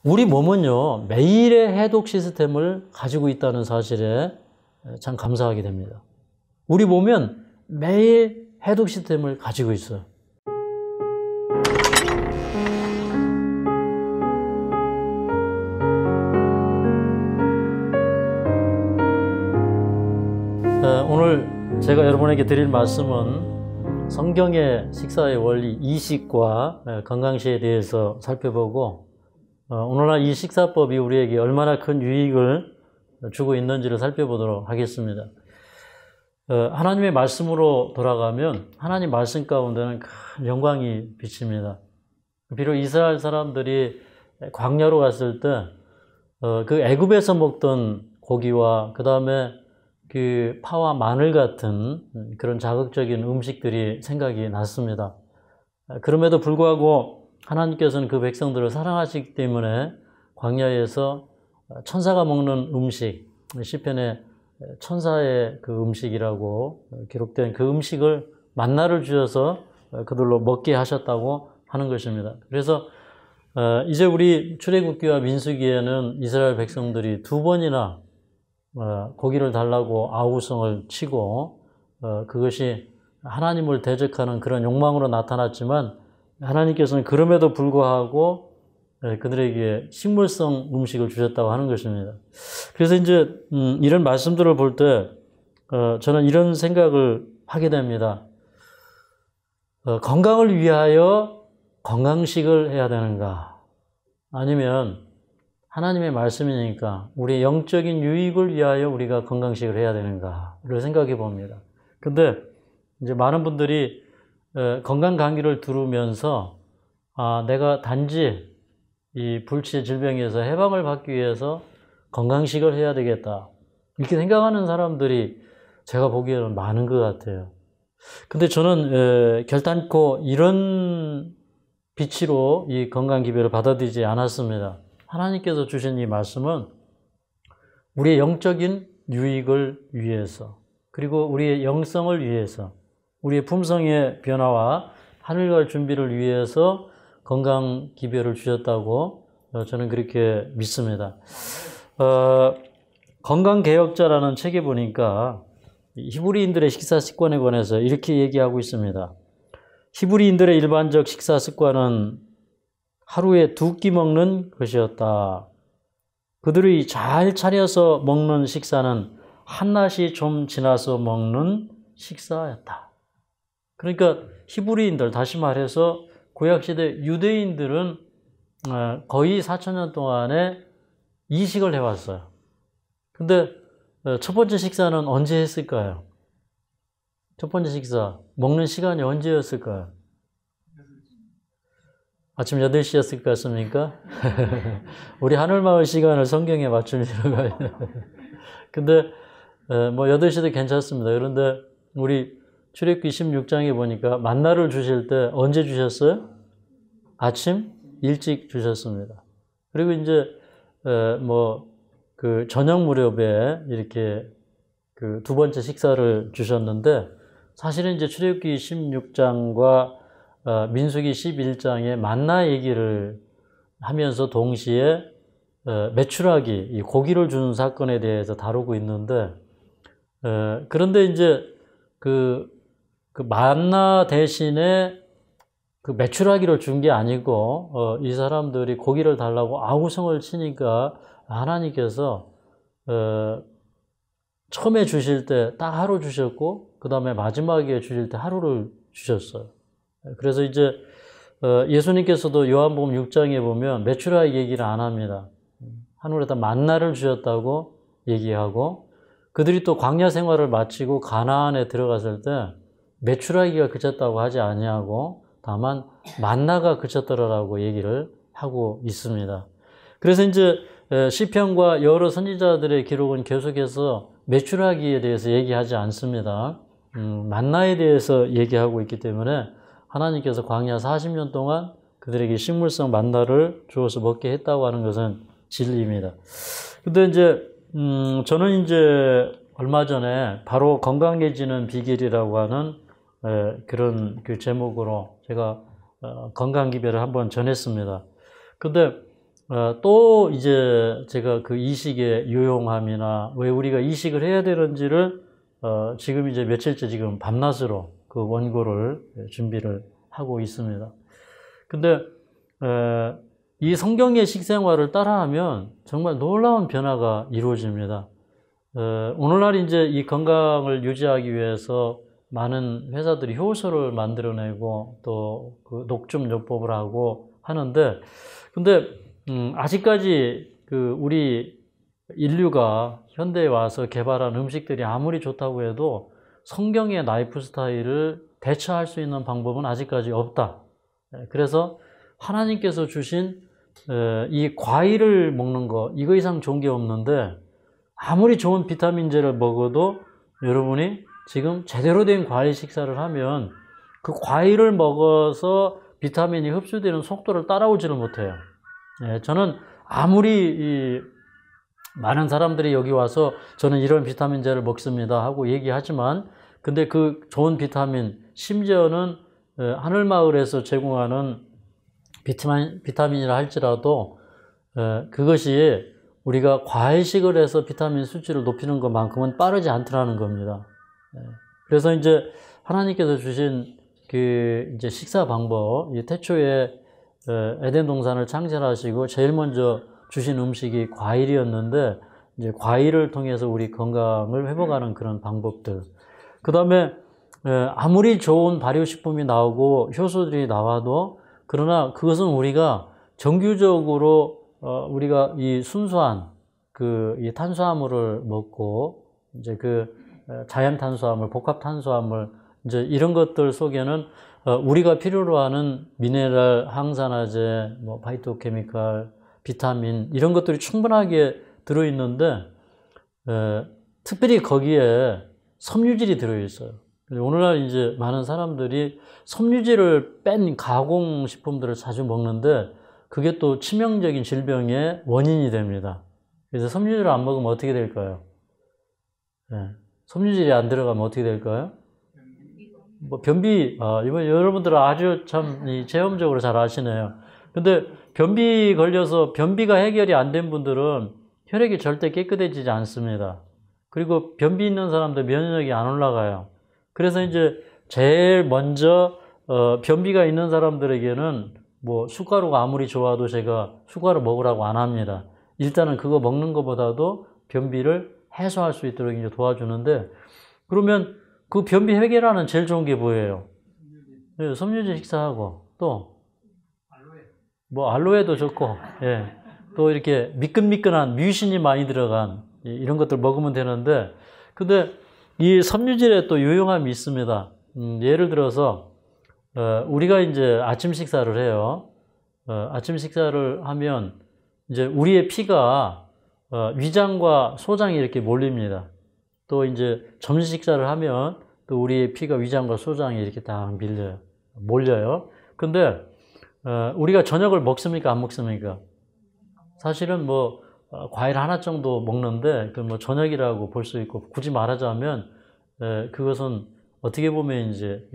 우리 몸은요, 매일의 해독 시스템을 가지고 있다는 사실에 참 감사하게 됩니다. 우리 몸은 매일 해독 시스템을 가지고 있어요. 오늘 제가 여러분에게 드릴 말씀은 성경의 식사의 원리, 이식과 건강식에 대해서 살펴보고 오늘날 이 식사법이 우리에게 얼마나 큰 유익을 주고 있는지를 살펴보도록 하겠습니다. 하나님의 말씀으로 돌아가면 하나님 말씀 가운데는 큰 영광이 비칩니다. 비록 이스라엘 사람들이 광야로 갔을 때 그 애굽에서 먹던 고기와 그 다음에 그 파와 마늘 같은 그런 자극적인 음식들이 생각이 났습니다. 그럼에도 불구하고 하나님께서는 그 백성들을 사랑하시기 때문에 광야에서 천사가 먹는 음식, 시편에 천사의 그 음식이라고 기록된 그 음식을 만나를 주셔서 그들로 먹게 하셨다고 하는 것입니다. 그래서 이제 우리 출애굽기와 민수기에는 이스라엘 백성들이 두 번이나 고기를 달라고 아우성을 치고 그것이 하나님을 대적하는 그런 욕망으로 나타났지만 하나님께서는 그럼에도 불구하고 그들에게 식물성 음식을 주셨다고 하는 것입니다. 그래서 이제 이런 말씀들을 볼 때 저는 이런 생각을 하게 됩니다. 건강을 위하여 건강식을 해야 되는가? 아니면 하나님의 말씀이니까 우리의 영적인 유익을 위하여 우리가 건강식을 해야 되는가를 생각해 봅니다. 근데 이제 많은 분들이 건강 강의를 들으면서 내가 단지 이 불치의 질병에서 해방을 받기 위해서 건강식을 해야 되겠다 이렇게 생각하는 사람들이 제가 보기에는 많은 것 같아요. 근데 저는 결단코 이런 비치로 이 건강 기별을 받아들이지 않았습니다. 하나님께서 주신 이 말씀은 우리의 영적인 유익을 위해서, 그리고 우리의 영성을 위해서, 우리의 품성의 변화와 하늘갈 준비를 위해서 건강 기별을 주셨다고 저는 그렇게 믿습니다. 건강개혁자라는 책에 보니까 히브리인들의 식사 습관에 관해서 이렇게 얘기하고 있습니다. 히브리인들의 일반적 식사 습관은 하루에 2끼 먹는 것이었다. 그들이 잘 차려서 먹는 식사는 한낮이 좀 지나서 먹는 식사였다. 그러니까 히브리인들, 다시 말해서 구약시대 유대인들은 거의 4,000년 동안에 이식을 해왔어요. 근데 첫 번째 식사는 언제 했을까요? 첫 번째 식사, 먹는 시간이 언제였을까요? 아침 8시였을 것 같습니까? 우리 하늘마을 시간을 성경에 맞추려고 해요. 근데 뭐 8시도 괜찮습니다. 그런데 우리 출애굽기 16장에 보니까 만나를 주실 때 언제 주셨어요? 아침 일찍 주셨습니다. 그리고 이제 뭐 그 저녁 무렵에 이렇게 그 두 번째 식사를 주셨는데 사실은 이제 출애굽기 16장과 민수기 11장에 만나 얘기를 하면서 동시에 메추라기, 이 고기를 주는 사건에 대해서 다루고 있는데 그런데 이제 그 만나 대신에 그 메추라기를 준 게 아니고 이 사람들이 고기를 달라고 아우성을 치니까 하나님께서 처음에 주실 때 딱 하루 주셨고 그 다음에 마지막에 주실 때 하루를 주셨어요. 그래서 이제 예수님께서도 요한복음 6장에 보면 메추라기 얘기를 안 합니다. 하늘에다 만나를 주셨다고 얘기하고 그들이 또 광야 생활을 마치고 가나안에 들어갔을 때 메추라기가 그쳤다고 하지 아니하고 다만 만나가 그쳤더라라고 얘기를 하고 있습니다. 그래서 이제 시편과 여러 선지자들의 기록은 계속해서 메추라기에 대해서 얘기하지 않습니다. 만나에 대해서 얘기하고 있기 때문에 하나님께서 광야 40년 동안 그들에게 식물성 만나를 주어서 먹게 했다고 하는 것은 진리입니다. 근데 이제 저는 이제 얼마 전에 바로 건강해지는 비결이라고 하는 그런 그 제목으로 제가 건강 기별을 한번 전했습니다. 근데 또 이제 제가 그 이식의 유용함이나 왜 우리가 이식을 해야 되는지를 지금 이제 며칠째 지금 밤낮으로 그 원고를 준비를 하고 있습니다. 근데 이 성경의 식생활을 따라하면 정말 놀라운 변화가 이루어집니다. 오늘날 이제 이 건강을 유지하기 위해서 많은 회사들이 효소를 만들어내고 또 그 녹즙요법을 하고 하는데, 근데 아직까지 그 우리 인류가 현대에 와서 개발한 음식들이 아무리 좋다고 해도 성경의 라이프 스타일을 대처할 수 있는 방법은 아직까지 없다. 그래서 하나님께서 주신 이 과일을 먹는 거, 이거 이상 좋은 게 없는데, 아무리 좋은 비타민제를 먹어도 여러분이 지금 제대로 된 과일 식사를 하면 그 과일을 먹어서 비타민이 흡수되는 속도를 따라오지를 못해요. 저는 아무리 많은 사람들이 여기 와서 저는 이런 비타민제를 먹습니다 하고 얘기하지만, 근데 그 좋은 비타민, 심지어는 하늘마을에서 제공하는 비타민이라 할지라도 그것이 우리가 과일식을 해서 비타민 수치를 높이는 것만큼은 빠르지 않더라는 겁니다. 그래서 이제 하나님께서 주신 그 이제 식사 방법, 이 태초에 에덴 동산을 창설하시고 제일 먼저 주신 음식이 과일이었는데, 이제 과일을 통해서 우리 건강을 회복하는 그런 방법들. 그 다음에 아무리 좋은 발효식품이 나오고 효소들이 나와도, 그러나 그것은 우리가 정규적으로 우리가 이 순수한 이 탄수화물을 먹고, 이제 자연 탄수화물, 복합 탄수화물, 이제 이런 것들 속에는 우리가 필요로 하는 미네랄, 항산화제, 뭐 파이토케미칼, 비타민, 이런 것들이 충분하게 들어있는데, 특별히 거기에 섬유질이 들어있어요. 오늘날 이제 많은 사람들이 섬유질을 뺀 가공식품들을 자주 먹는데, 그게 또 치명적인 질병의 원인이 됩니다. 그래서 섬유질을 안 먹으면 어떻게 될까요? 섬유질이 안 들어가면 어떻게 될까요? 뭐 변비, 이번 여러분들은 아주 참 체험적으로 잘 아시네요. 근데 변비 걸려서 변비가 해결이 안 된 분들은 혈액이 절대 깨끗해지지 않습니다. 그리고 변비 있는 사람들 면역력이 안 올라가요. 그래서 이제 제일 먼저 변비가 있는 사람들에게는 뭐 숟가루가 아무리 좋아도 제가 숟가루 먹으라고 안 합니다. 일단은 그거 먹는 것보다도 변비를 해소할 수 있도록 이제 도와주는데, 그러면 그 변비 해결하는 제일 좋은 게 뭐예요? 섬유질 식사하고, 또 뭐 알로에도 좋고, 또 이렇게 미끈미끈한 뮤신이 많이 들어간 이런 것들 먹으면 되는데, 근데 이 섬유질에 또 유용함이 있습니다. 예를 들어서 우리가 이제 아침 식사를 해요. 아침 식사를 하면 이제 우리의 피가 위장과 소장이 이렇게 몰립니다. 또 이제 점심 식사를 하면 또 우리의 피가 위장과 소장이 이렇게 딱 몰려요. 근데 우리가 저녁을 먹습니까? 안 먹습니까? 사실은 뭐 과일 하나 정도 먹는데 그 뭐 저녁이라고 볼 수 있고, 굳이 말하자면 그것은 어떻게 보면 이제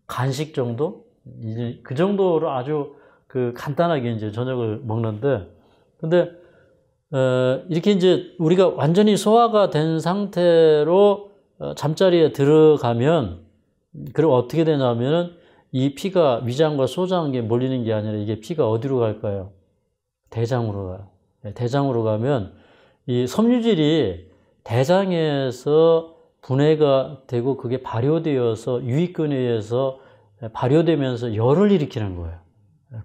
간식 정도, 이제 그 정도로 아주 간단하게 이제 저녁을 먹는데, 근데 이렇게 이제 우리가 완전히 소화가 된 상태로 잠자리에 들어가면, 그럼 어떻게 되냐면은 이 피가 위장과 소장에 몰리는 게 아니라 이게 피가 어디로 갈까요? 대장으로 가요. 대장으로 가면 이 섬유질이 대장에서 분해가 되고 그게 발효되어서 유익균에 의해서 발효되면서 열을 일으키는 거예요.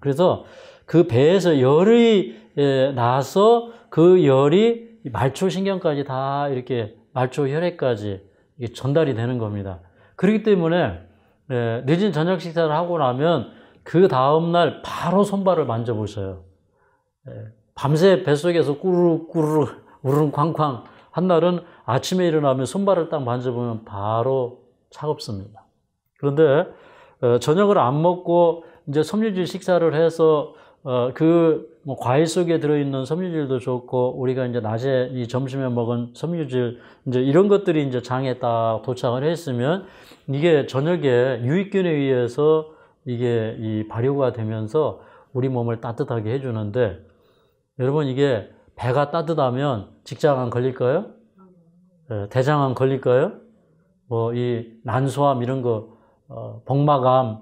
그래서 그 배에서 열이 나서 그 열이 말초신경까지 다 이렇게 말초 혈액까지 전달이 되는 겁니다. 그렇기 때문에 늦은 저녁 식사를 하고 나면 그 다음날 바로 손발을 만져보셔요. 밤새 뱃속에서 꾸르륵 우르릉 쾅쾅 한 날은 아침에 일어나면 손발을 딱 만져보면 바로 차갑습니다. 그런데 저녁을 안 먹고 이제 섬유질 식사를 해서 뭐 과일 속에 들어있는 섬유질도 좋고, 우리가 이제 낮에 이 점심에 먹은 섬유질, 이제 이런 것들이 이제 장에 딱 도착을 했으면 이게 저녁에 유익균에 의해서 이게 발효가 되면서 우리 몸을 따뜻하게 해주는데, 여러분 이게 배가 따뜻하면 직장암 걸릴까요? 대장암 걸릴까요? 뭐 이 난소암 이런 거, 복막암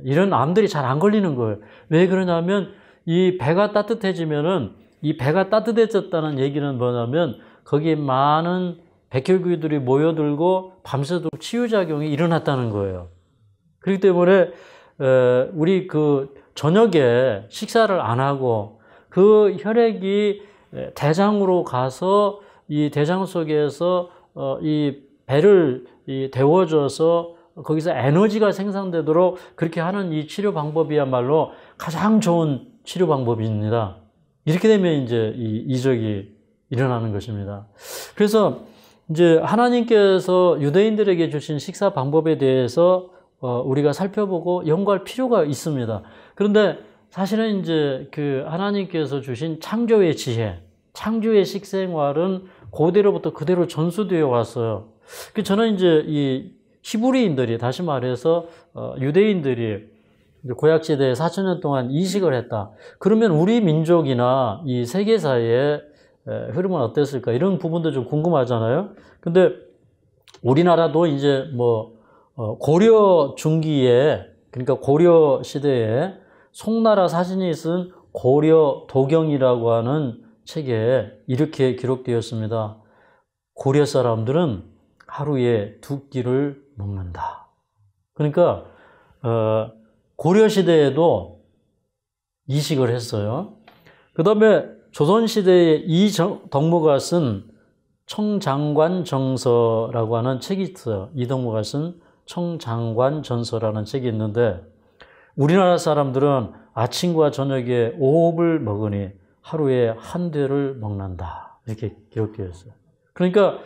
이런 암들이 잘 안 걸리는 거예요. 왜 그러냐면 이 배가 따뜻해지면은 이 배가 따뜻해졌다는 얘기는 뭐냐면 거기에 많은 백혈구들이 모여들고 밤새도록 치유작용이 일어났다는 거예요. 그렇기 때문에 우리 그 저녁에 식사를 안 하고 그 혈액이 대장으로 가서 이 대장 속에서 이 배를 데워줘서 거기서 에너지가 생산되도록 그렇게 하는 이 치료 방법이야말로 가장 좋은 치료 방법입니다. 이렇게 되면 이제 이 이적이 일어나는 것입니다. 그래서 이제 하나님께서 유대인들에게 주신 식사 방법에 대해서 우리가 살펴보고 연구할 필요가 있습니다. 그런데 사실은 이제 그 하나님께서 주신 창조의 지혜, 창조의 식생활은 고대로부터 그대로 전수되어 왔어요. 저는 이제 이 히브리인들이, 다시 말해서 유대인들이 구약시대에 4,000년 동안 이식을 했다. 그러면 우리 민족이나 이 세계사의 흐름은 어땠을까? 이런 부분도 좀 궁금하잖아요. 근데 우리나라도 이제 뭐 고려 중기에, 그러니까 고려 시대에 송나라 사신이 쓴 고려 도경이라고 하는 책에 이렇게 기록되었습니다. 고려 사람들은 하루에 2끼를 먹는다. 그러니까 고려 시대에도 이식을 했어요. 그 다음에 조선시대에 이덕무가 쓴 청장관정서라고 하는 책이 있어요. 이덕무가 쓴 청장관전서라는 책이 있는데 우리나라 사람들은 아침과 저녁에 5흡을 먹으니 하루에 1대를 먹는다. 이렇게 기록되어 있어요. 그러니까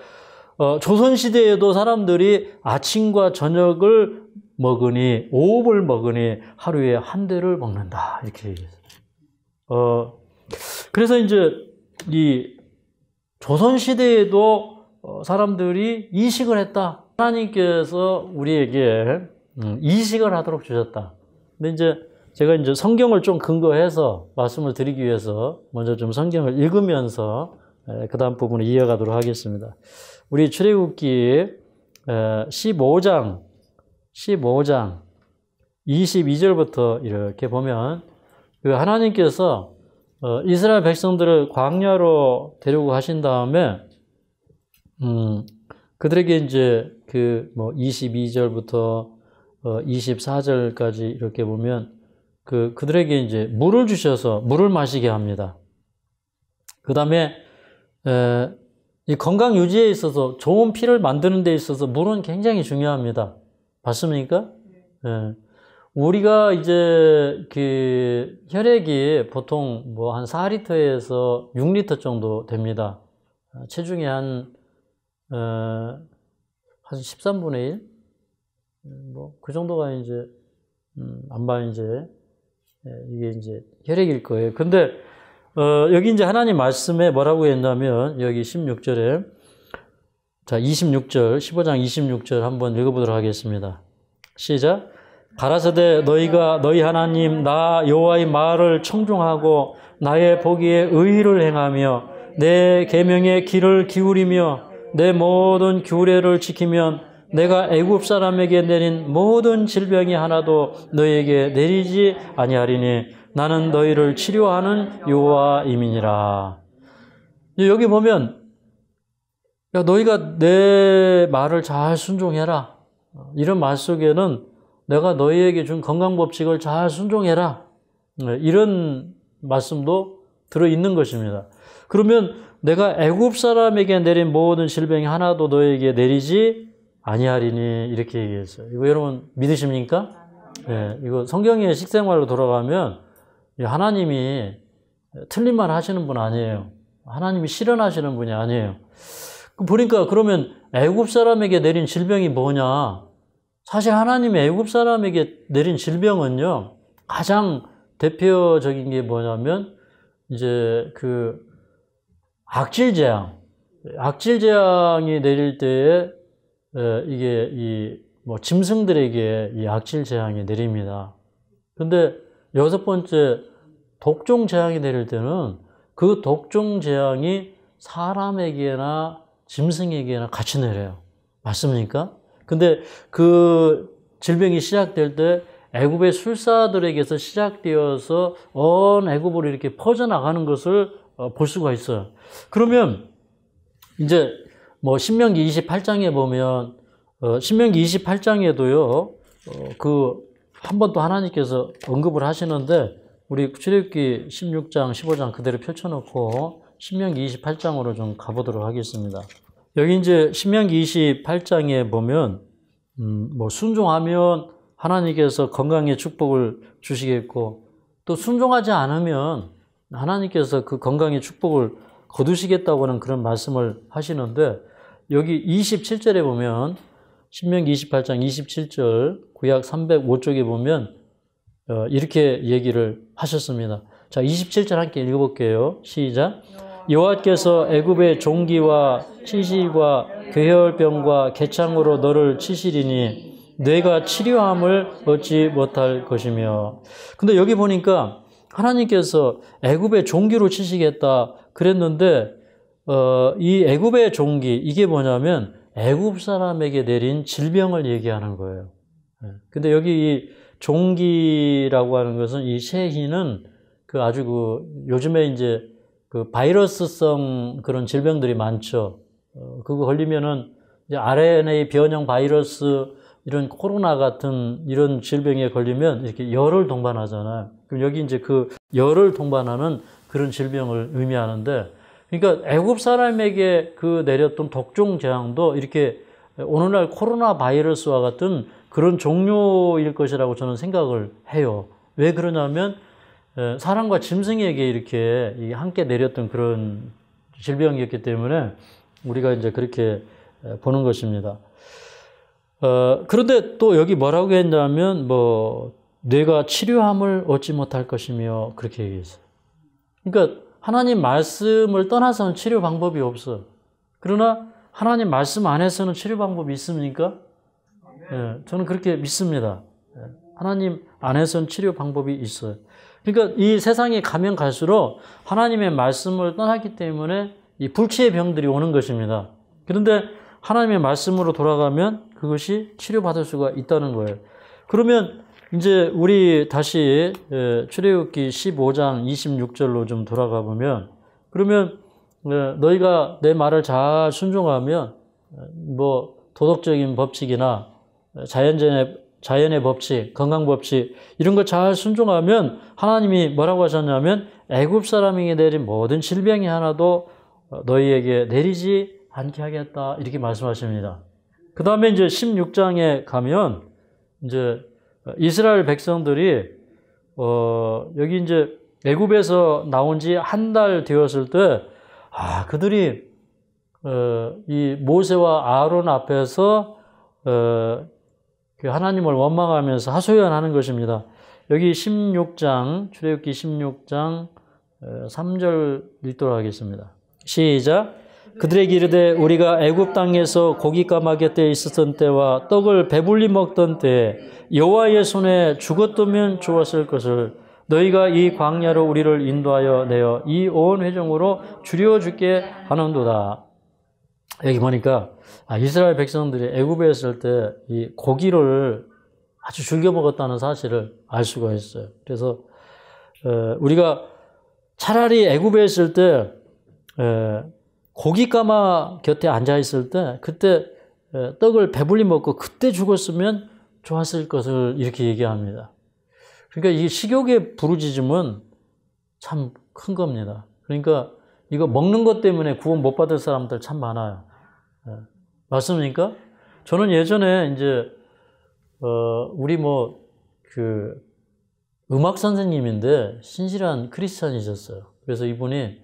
조선시대에도 사람들이 아침과 저녁을 먹으니 5흡을 먹으니 하루에 1대를 먹는다. 이렇게 얘기했어요. 그래서 이제 이 조선시대에도 사람들이 이식을 했다. 하나님께서 우리에게 이식을 하도록 주셨다. 근데 이제 제가 이제 성경을 좀 근거해서 말씀을 드리기 위해서 먼저 좀 성경을 읽으면서 그 다음 부분을 이어가도록 하겠습니다. 우리 출애굽기 15장 22절부터 이렇게 보면 하나님께서 이스라엘 백성들을 광야로 데리고 가신 다음에 그들에게 이제 그 뭐 22절부터 24절까지 이렇게 보면 그들에게 이제 물을 주셔서 물을 마시게 합니다. 그 다음에 이 건강 유지에 있어서 좋은 피를 만드는 데 있어서 물은 굉장히 중요합니다. 맞습니까? 우리가 이제 그 혈액이 보통 뭐 한 4리터에서 6리터 정도 됩니다. 체중의 한 13분의 1? 뭐 그 정도가 이제 아마 이제 이게 이제 혈액일 거예요. 근데 여기 이제 하나님 말씀에 뭐라고 했냐면 여기 16절에 자 26절 15장 26절 한번 읽어보도록 하겠습니다. 시작. 가라사대 너희가 너희 하나님 나 여호와의 말을 청종하고 나의 보기에 의를 행하며 내 계명의 귀를 기울이며 내 모든 규례를 지키면 내가 애굽 사람에게 내린 모든 질병이 하나도 너희에게 내리지 아니하리니 나는 너희를 치료하는 여호와임이니라. 여기 보면 야 너희가 내 말을 잘 순종해라. 이런 말 속에는 내가 너희에게 준 건강법칙을 잘 순종해라. 이런 말씀도 들어있는 것입니다. 그러면 내가 애굽 사람에게 내린 모든 질병이 하나도 너희에게 내리지 아니하리니 이렇게 얘기했어요. 이거 여러분 믿으십니까? 네, 이거 성경의 식생활로 돌아가면 하나님이 틀린 말 하시는 분 아니에요. 하나님이 실현하시는 분이 아니에요. 보니까 그러면 애굽 사람에게 내린 질병이 뭐냐? 사실 하나님이 애굽 사람에게 내린 질병은요, 가장 대표적인 게 뭐냐면 이제 그 악질재앙이 내릴 때에 이게 뭐 짐승들에게 이 악질재앙이 내립니다. 근데 6번째 독종재앙이 내릴 때는 그 독종 재앙이 사람에게나 짐승에게나 같이 내려요. 맞습니까? 근데 그 질병이 시작될 때 애굽의 술사들에게서 시작되어서 온 애굽으로 이렇게 퍼져나가는 것을 볼 수가 있어요. 그러면 이제 뭐 신명기 28장에 보면 신명기 28장에도요. 그 한 번 또 하나님께서 언급을 하시는데 우리 출애굽기 16장, 15장 그대로 펼쳐놓고 신명기 28장으로 좀 가보도록 하겠습니다. 여기 이제 신명기 28장에 보면 뭐 순종하면 하나님께서 건강의 축복을 주시겠고 또 순종하지 않으면 하나님께서 그 건강의 축복을 거두시겠다고는 그런 말씀을 하시는데 여기 27절에 보면 신명기 28장 27절 구약 305쪽에 보면 이렇게 얘기를 하셨습니다. 자, 27절 함께 읽어볼게요. 시작. 여호와께서 애굽의 종기와 치실과 괴혈병과 개창으로 너를 치시리니 내가 치료함을 얻지 못할 것이며. 근데 여기 보니까 하나님께서 애굽의 종기로 치시겠다 그랬는데 이 애굽의 종기 이게 뭐냐면 애굽 사람에게 내린 질병을 얘기하는 거예요. 근데 여기 이 종기라고 하는 것은 이 세희는 그 아주 그 요즘에 이제 그 바이러스성 그런 질병들이 많죠. 그거 걸리면은 이제 RNA 변형 바이러스 이런 코로나 같은 이런 질병에 걸리면 이렇게 열을 동반하잖아요. 그럼 여기 이제 그 열을 동반하는 그런 질병을 의미하는데 그러니까 애굽 사람에게 그 내렸던 독종 재앙도 이렇게 오늘날 코로나 바이러스와 같은 그런 종류일 것이라고 저는 생각을 해요. 왜 그러냐면 사람과 짐승에게 이렇게 함께 내렸던 그런 질병이었기 때문에 우리가 이제 그렇게 보는 것입니다. 그런데 또 여기 뭐라고 했냐면 뭐 내가 치료함을 얻지 못할 것이며 그렇게 얘기했어요. 그러니까 하나님 말씀을 떠나서는 치료 방법이 없어요. 그러나 하나님 말씀 안에서는 치료 방법이 있습니까? 저는 그렇게 믿습니다. 하나님 안에서는 치료 방법이 있어요. 그러니까 이 세상에 가면 갈수록 하나님의 말씀을 떠났기 때문에 이 불치의 병들이 오는 것입니다. 그런데 하나님의 말씀으로 돌아가면 그것이 치료받을 수가 있다는 거예요. 그러면 이제 우리 다시 출애굽기 15장 26절로 좀 돌아가 보면 그러면 너희가 내 말을 잘 순종하면 뭐 도덕적인 법칙이나 자연의 법칙, 건강 법칙 이런 거 잘 순종하면 하나님이 뭐라고 하셨냐면 애굽 사람에게 내린 모든 질병이 하나도 너희에게 내리지 않게 하겠다 이렇게 말씀하십니다. 그 다음에 이제 16장에 가면 이제 이스라엘 백성들이 여기 이제 애굽에서 나온 지 한 달 되었을 때 그들이 이 모세와 아론 앞에서 하나님을 원망하면서 하소연하는 것입니다. 여기 16장 출애굽기 16장 3절 읽도록 하겠습니다. 시작. 그들에게 이르되 우리가 애굽 땅에서 고기 까마귀 때 있었던 때와 떡을 배불리 먹던 때 여호와의 손에 죽었다면 좋았을 것을 너희가 이 광야로 우리를 인도하여 내어 이 온 회중으로 줄여주게 하는도다. 여기 보니까 이스라엘 백성들이 애굽에 있을 때 이 고기를 아주 즐겨 먹었다는 사실을 알 수가 있어요. 그래서 우리가 차라리 애굽에 있을 때 고기까마 곁에 앉아 있을 때 그때 떡을 배불리 먹고 그때 죽었으면 좋았을 것을 이렇게 얘기합니다. 그러니까 이 식욕의 부르짖음은 참 큰 겁니다. 그러니까 이거 먹는 것 때문에 구원 못 받을 사람들 참 많아요. 맞습니까? 저는 예전에 이제 우리 그 음악 선생님인데 신실한 크리스찬이셨어요. 그래서 이분이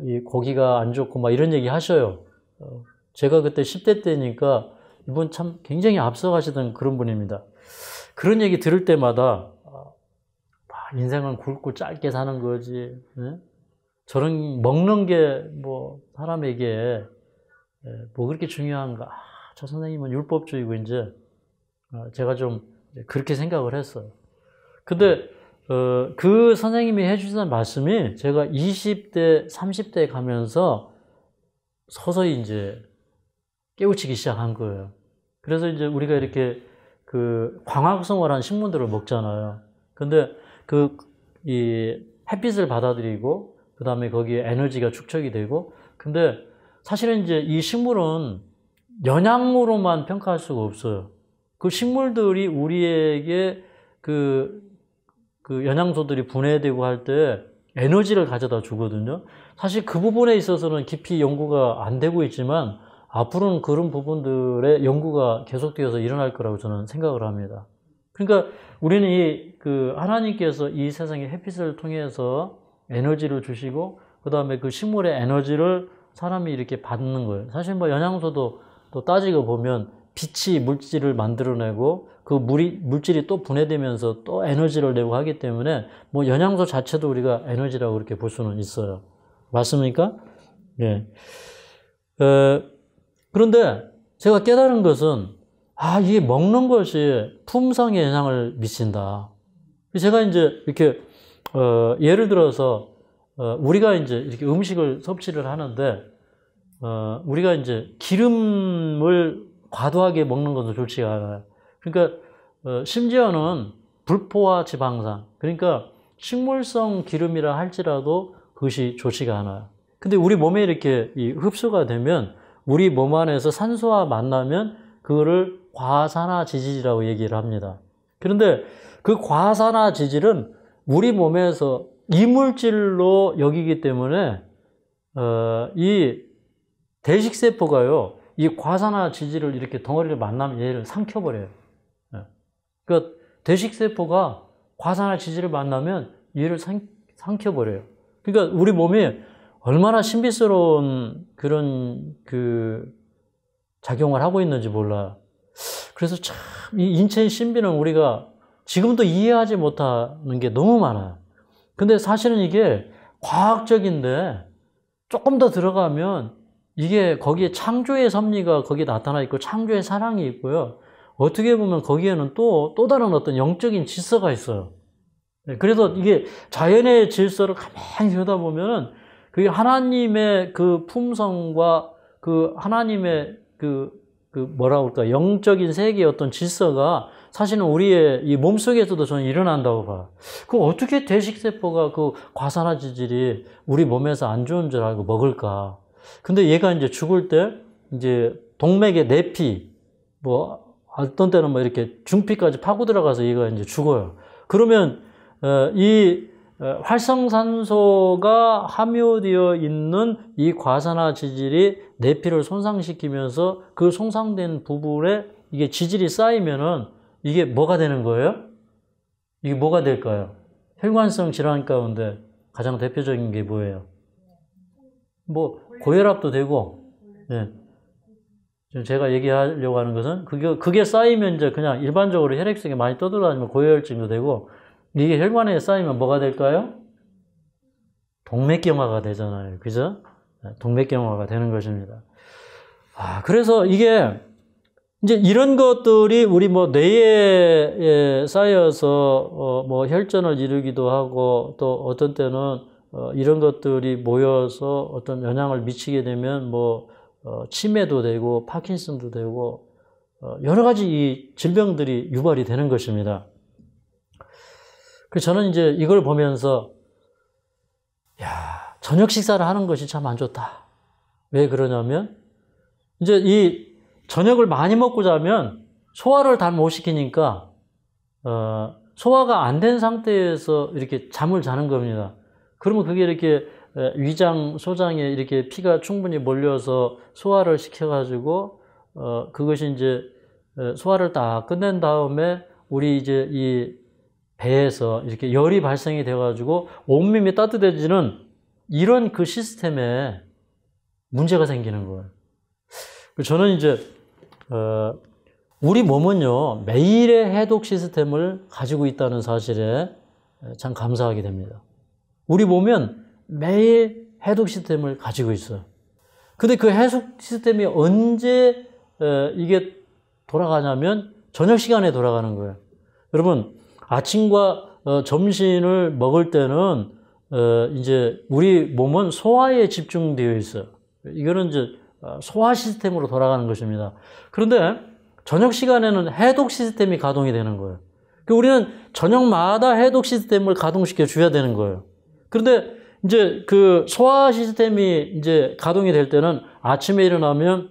이 고기가 안 좋고 막 이런 얘기 하셔요. 제가 그때 10대 때니까 이분 참 굉장히 앞서가시던 그런 분입니다. 그런 얘기 들을 때마다 인생은 굵고 짧게 사는 거지. 저런 먹는 게 사람에게 그렇게 중요한가. 저 선생님은 율법주의고 이제 제가 좀 그렇게 생각을 했어요. 근데 그 선생님이 해주신 말씀이 제가 20대, 30대 가면서 서서히 이제 깨우치기 시작한 거예요. 그래서 이제 우리가 이렇게 그 광합성월한 식물들을 먹잖아요. 근데 이 햇빛을 받아들이고, 그 다음에 거기에 에너지가 축적이 되고, 근데 사실은 이제 이 식물은 영양으로만 평가할 수가 없어요. 그 식물들이 우리에게 그 영양소들이 분해되고 할 때 에너지를 가져다 주거든요. 사실 그 부분에 있어서는 깊이 연구가 안 되고 있지만 앞으로는 그런 부분들의 연구가 계속되어서 일어날 거라고 저는 생각을 합니다. 그러니까 우리는 하나님께서 이 세상에 햇빛을 통해서 에너지를 주시고, 그 다음에 그 식물의 에너지를 사람이 이렇게 받는 거예요. 사실 뭐 영양소도 또 따지고 보면 빛이 물질을 만들어내고 그 물질이 또 분해되면서 또 에너지를 내고 하기 때문에 뭐 영양소 자체도 우리가 에너지라고 그렇게 볼 수는 있어요. 맞습니까? 예. 그런데 제가 깨달은 것은, 이게 먹는 것이 품성에 영향을 미친다. 제가 이제 이렇게, 예를 들어서, 우리가 이제 이렇게 음식을 섭취를 하는데, 우리가 이제 기름을 과도하게 먹는 것도 좋지가 않아요. 그러니까, 심지어는 불포화 지방산, 그러니까 식물성 기름이라 할지라도 그것이 좋지가 않아요. 근데 우리 몸에 이렇게 흡수가 되면 우리 몸 안에서 산소와 만나면 그거를 과산화지질이라고 얘기를 합니다. 그런데 그 과산화지질은 우리 몸에서 이물질로 여기기 때문에 이 대식세포가요, 이 과산화지질을 이렇게 덩어리를 만나면 얘를 삼켜버려요. 그러니까 대식세포가 과산화지질을 만나면 얘를 삼켜버려요. 그러니까 우리 몸이 얼마나 신비스러운 그런 작용을 하고 있는지 몰라요. 그래서 참 이 인체의 신비는 우리가 지금도 이해하지 못하는 게 너무 많아요. 근데 사실은 이게 과학적인데 조금 더 들어가면 이게 거기에 창조의 섭리가 거기에 나타나 있고 창조의 사랑이 있고요. 어떻게 보면 거기에는 또 다른 어떤 영적인 질서가 있어요. 그래서 이게 자연의 질서를 가만히 들여다보면은 그게 하나님의 그 품성과 그 하나님의 뭐라고 할까, 영적인 세계의 어떤 질서가 사실은 우리의 이 몸속에서도 저는 일어난다고 봐요. 그 어떻게 대식세포가 그 과산화지질이 우리 몸에서 안 좋은 줄 알고 먹을까? 근데 얘가 이제 죽을 때 이제 동맥의 내피, 뭐 어떤 때는 뭐 이렇게 중피까지 파고 들어가서 얘가 이제 죽어요. 그러면 이 활성산소가 함유되어 있는 이 과산화지질이 내피를 손상시키면서 그 손상된 부분에 이게 지질이 쌓이면은 이게 뭐가 되는 거예요? 이게 뭐가 될까요? 혈관성 질환 가운데 가장 대표적인 게 뭐예요? 뭐 고혈압도 되고, 예. 지금 제가 얘기하려고 하는 것은 그게 쌓이면 이제 그냥 일반적으로 혈액속에 많이 떠돌아다니면 고혈증도 되고, 이게 혈관에 쌓이면 뭐가 될까요? 동맥경화가 되잖아요. 그죠? 동맥경화가 되는 것입니다. 그래서 이게 이제 이런 것들이 우리 뭐 뇌에 쌓여서 뭐 혈전을 이루기도 하고, 또 어떤 때는 이런 것들이 모여서 어떤 영향을 미치게 되면 뭐 치매도 되고 파킨슨도 되고 여러 가지 이 질병들이 유발이 되는 것입니다. 그래서 저는 이제 이걸 보면서 저녁 식사를 하는 것이 참 안 좋다. 왜 그러냐면 이제 이 저녁을 많이 먹고 자면 소화를 잘 못 시키니까 소화가 안 된 상태에서 이렇게 잠을 자는 겁니다. 그러면 그게 이렇게 위장, 소장에 이렇게 피가 충분히 몰려서 소화를 시켜가지고 그것이 이제 소화를 다 끝낸 다음에 우리 이제 이 배에서 이렇게 열이 발생이 돼가지고 온몸이 따뜻해지는 이런 그 시스템에 문제가 생기는 거예요. 저는 이제 우리 몸은요 매일의 해독 시스템을 가지고 있다는 사실에 참 감사하게 됩니다. 우리 몸은 매일 해독 시스템을 가지고 있어요. 근데 그 해독 시스템이 언제 이게 돌아가냐면 저녁 시간에 돌아가는 거예요. 여러분 아침과 점심을 먹을 때는 이제 우리 몸은 소화에 집중되어 있어요. 이거는 이제 소화 시스템으로 돌아가는 것입니다. 그런데 저녁 시간에는 해독 시스템이 가동이 되는 거예요. 우리는 저녁마다 해독 시스템을 가동시켜 줘야 되는 거예요. 그런데 이제 그 소화 시스템이 이제 가동이 될 때는 아침에 일어나면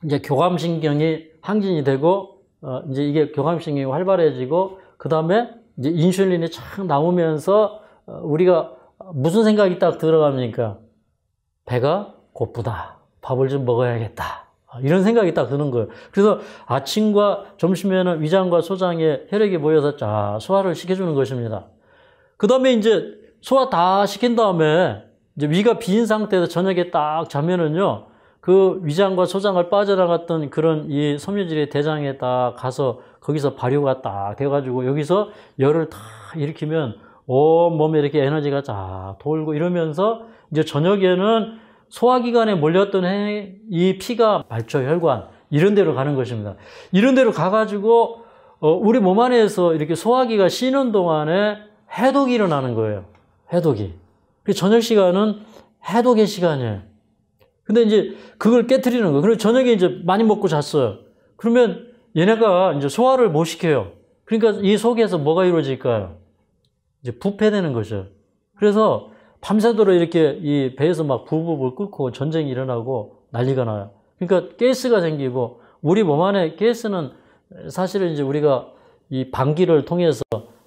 이제 교감신경이 항진이 되고, 이제 이게 교감신경이 활발해지고, 그 다음에 이제 인슐린이 착 나오면서 우리가 무슨 생각이 딱 들어갑니까? 배가 고프다. 밥을 좀 먹어야겠다. 이런 생각이 딱 드는 거예요. 그래서 아침과 점심에는 위장과 소장에 혈액이 모여서 쫙 소화를 시켜주는 것입니다. 그 다음에 이제 소화 다 시킨 다음에 이제 위가 빈 상태에서 저녁에 딱 자면은요, 그 위장과 소장을 빠져나갔던 그런 이 섬유질이 대장에 딱 가서 거기서 발효가 딱 돼가지고 여기서 열을 다 일으키면 온 몸에 이렇게 에너지가 쫙 돌고 이러면서 이제 저녁에는 소화기관에 몰렸던 이 피가 말초, 혈관 이런 데로 가는 것입니다. 이런 데로 가가지고 우리 몸 안에서 이렇게 소화기가 쉬는 동안에 해독이 일어나는 거예요. 해독이. 저녁 시간은 해독의 시간이에요. 근데 이제 그걸 깨트리는 거예요. 그리고 저녁에 이제 많이 먹고 잤어요. 그러면 얘네가 이제 소화를 못 시켜요. 그러니까 이 속에서 뭐가 이루어질까요? 이제 부패되는 거죠. 그래서 밤새도록 이렇게 이 배에서 막 부부부 끓고 전쟁이 일어나고 난리가 나요. 그러니까 가스가 생기고 우리 몸 안에 가스는 사실은 이제 우리가 이 방귀를 통해서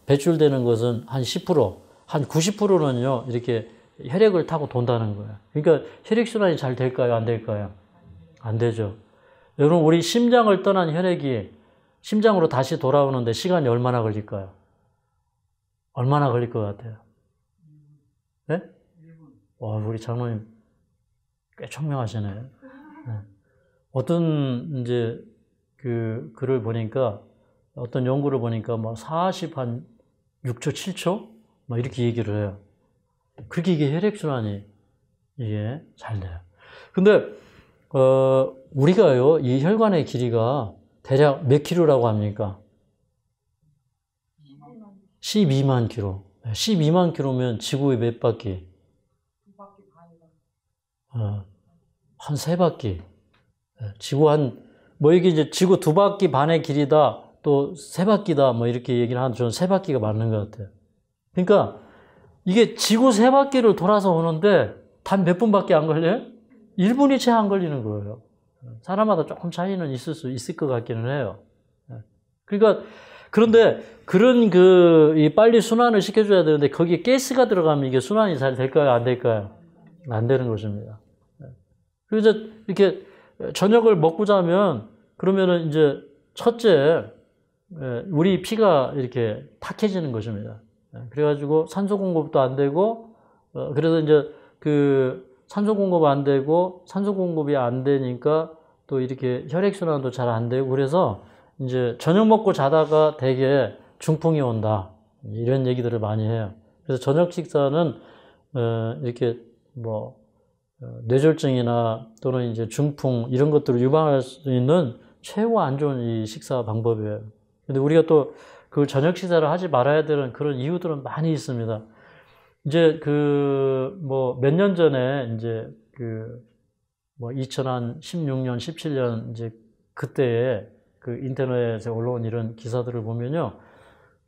배출되는 것은 한 10%, 한 90%는요, 이렇게 혈액을 타고 돈다는 거예요. 그러니까 혈액순환이 잘 될까요? 안 될까요? 안 되죠. 여러분, 우리 심장을 떠난 혈액이 심장으로 다시 돌아오는데 시간이 얼마나 걸릴까요? 얼마나 걸릴 것 같아요? 네? 와, 우리 장로님 꽤 청명하시네. 네. 어떤 이제 그 글을 보니까 어떤 연구를 보니까 뭐 40한 6초, 7초? 막 이렇게 얘기를 해요. 그렇게 이게 혈액순환이 이게 잘 돼요. 근데, 우리가요, 이 혈관의 길이가 대략 몇 킬로라고 합니까? 12만 킬로. 12만 킬로면 지구의 몇 바퀴? 한 3바퀴. 지구 뭐 이게 이제 지구 2바퀴 반의 길이다, 또 3바퀴다, 뭐 이렇게 얘기를 하는데 저는 3바퀴가 맞는 것 같아요. 그러니까 이게 지구 3바퀴를 돌아서 오는데 단 몇 분밖에 안 걸려요? 1분이 채 안 걸리는 거예요. 사람마다 조금 차이는 있을 수 있을 것 같기는 해요. 그러니까, 그런데 그런 이 빨리 순환을 시켜줘야 되는데 거기에 가스가 들어가면 이게 순환이 잘 될까요? 안 될까요? 안 되는 것입니다. 그래서 이렇게 저녁을 먹고 자면 그러면은 이제 첫째, 우리 피가 이렇게 탁해지는 것입니다. 그래가지고 산소 공급도 안 되고, 그래서 이제 산소 공급 안 되고, 산소 공급이 안 되니까 또 이렇게 혈액순환도 잘 안 되고, 그래서 이제 저녁 먹고 자다가 되게 중풍이 온다. 이런 얘기들을 많이 해요. 그래서 저녁 식사는, 이렇게 뇌졸중이나 또는 이제 중풍 이런 것들을 유발할 수 있는 최고 안 좋은 이 식사 방법이에요. 근데 우리가 또 그 저녁 식사를 하지 말아야 되는 그런 이유들은 많이 있습니다. 이제 몇 년 전에 이제 2016년, 17년 이제 그때에 그 인터넷에 올라온 이런 기사들을 보면요.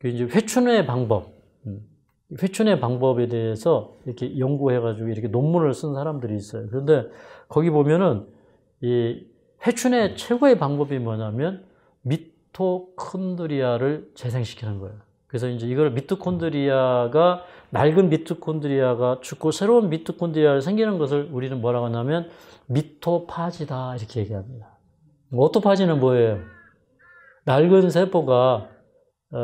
이제 회춘의 방법에 대해서 이렇게 연구해가지고 이렇게 논문을 쓴 사람들이 있어요. 그런데 거기 보면은 이 회춘의 최고의 방법이 뭐냐면 미토콘드리아를 재생시키는 거예요. 그래서 이제 이걸 낡은 미토콘드리아가 죽고 새로운 미토콘드리아가 생기는 것을 우리는 뭐라고 하냐면 미토파지다 이렇게 얘기합니다. 오토파지는 뭐예요? 낡은 세포가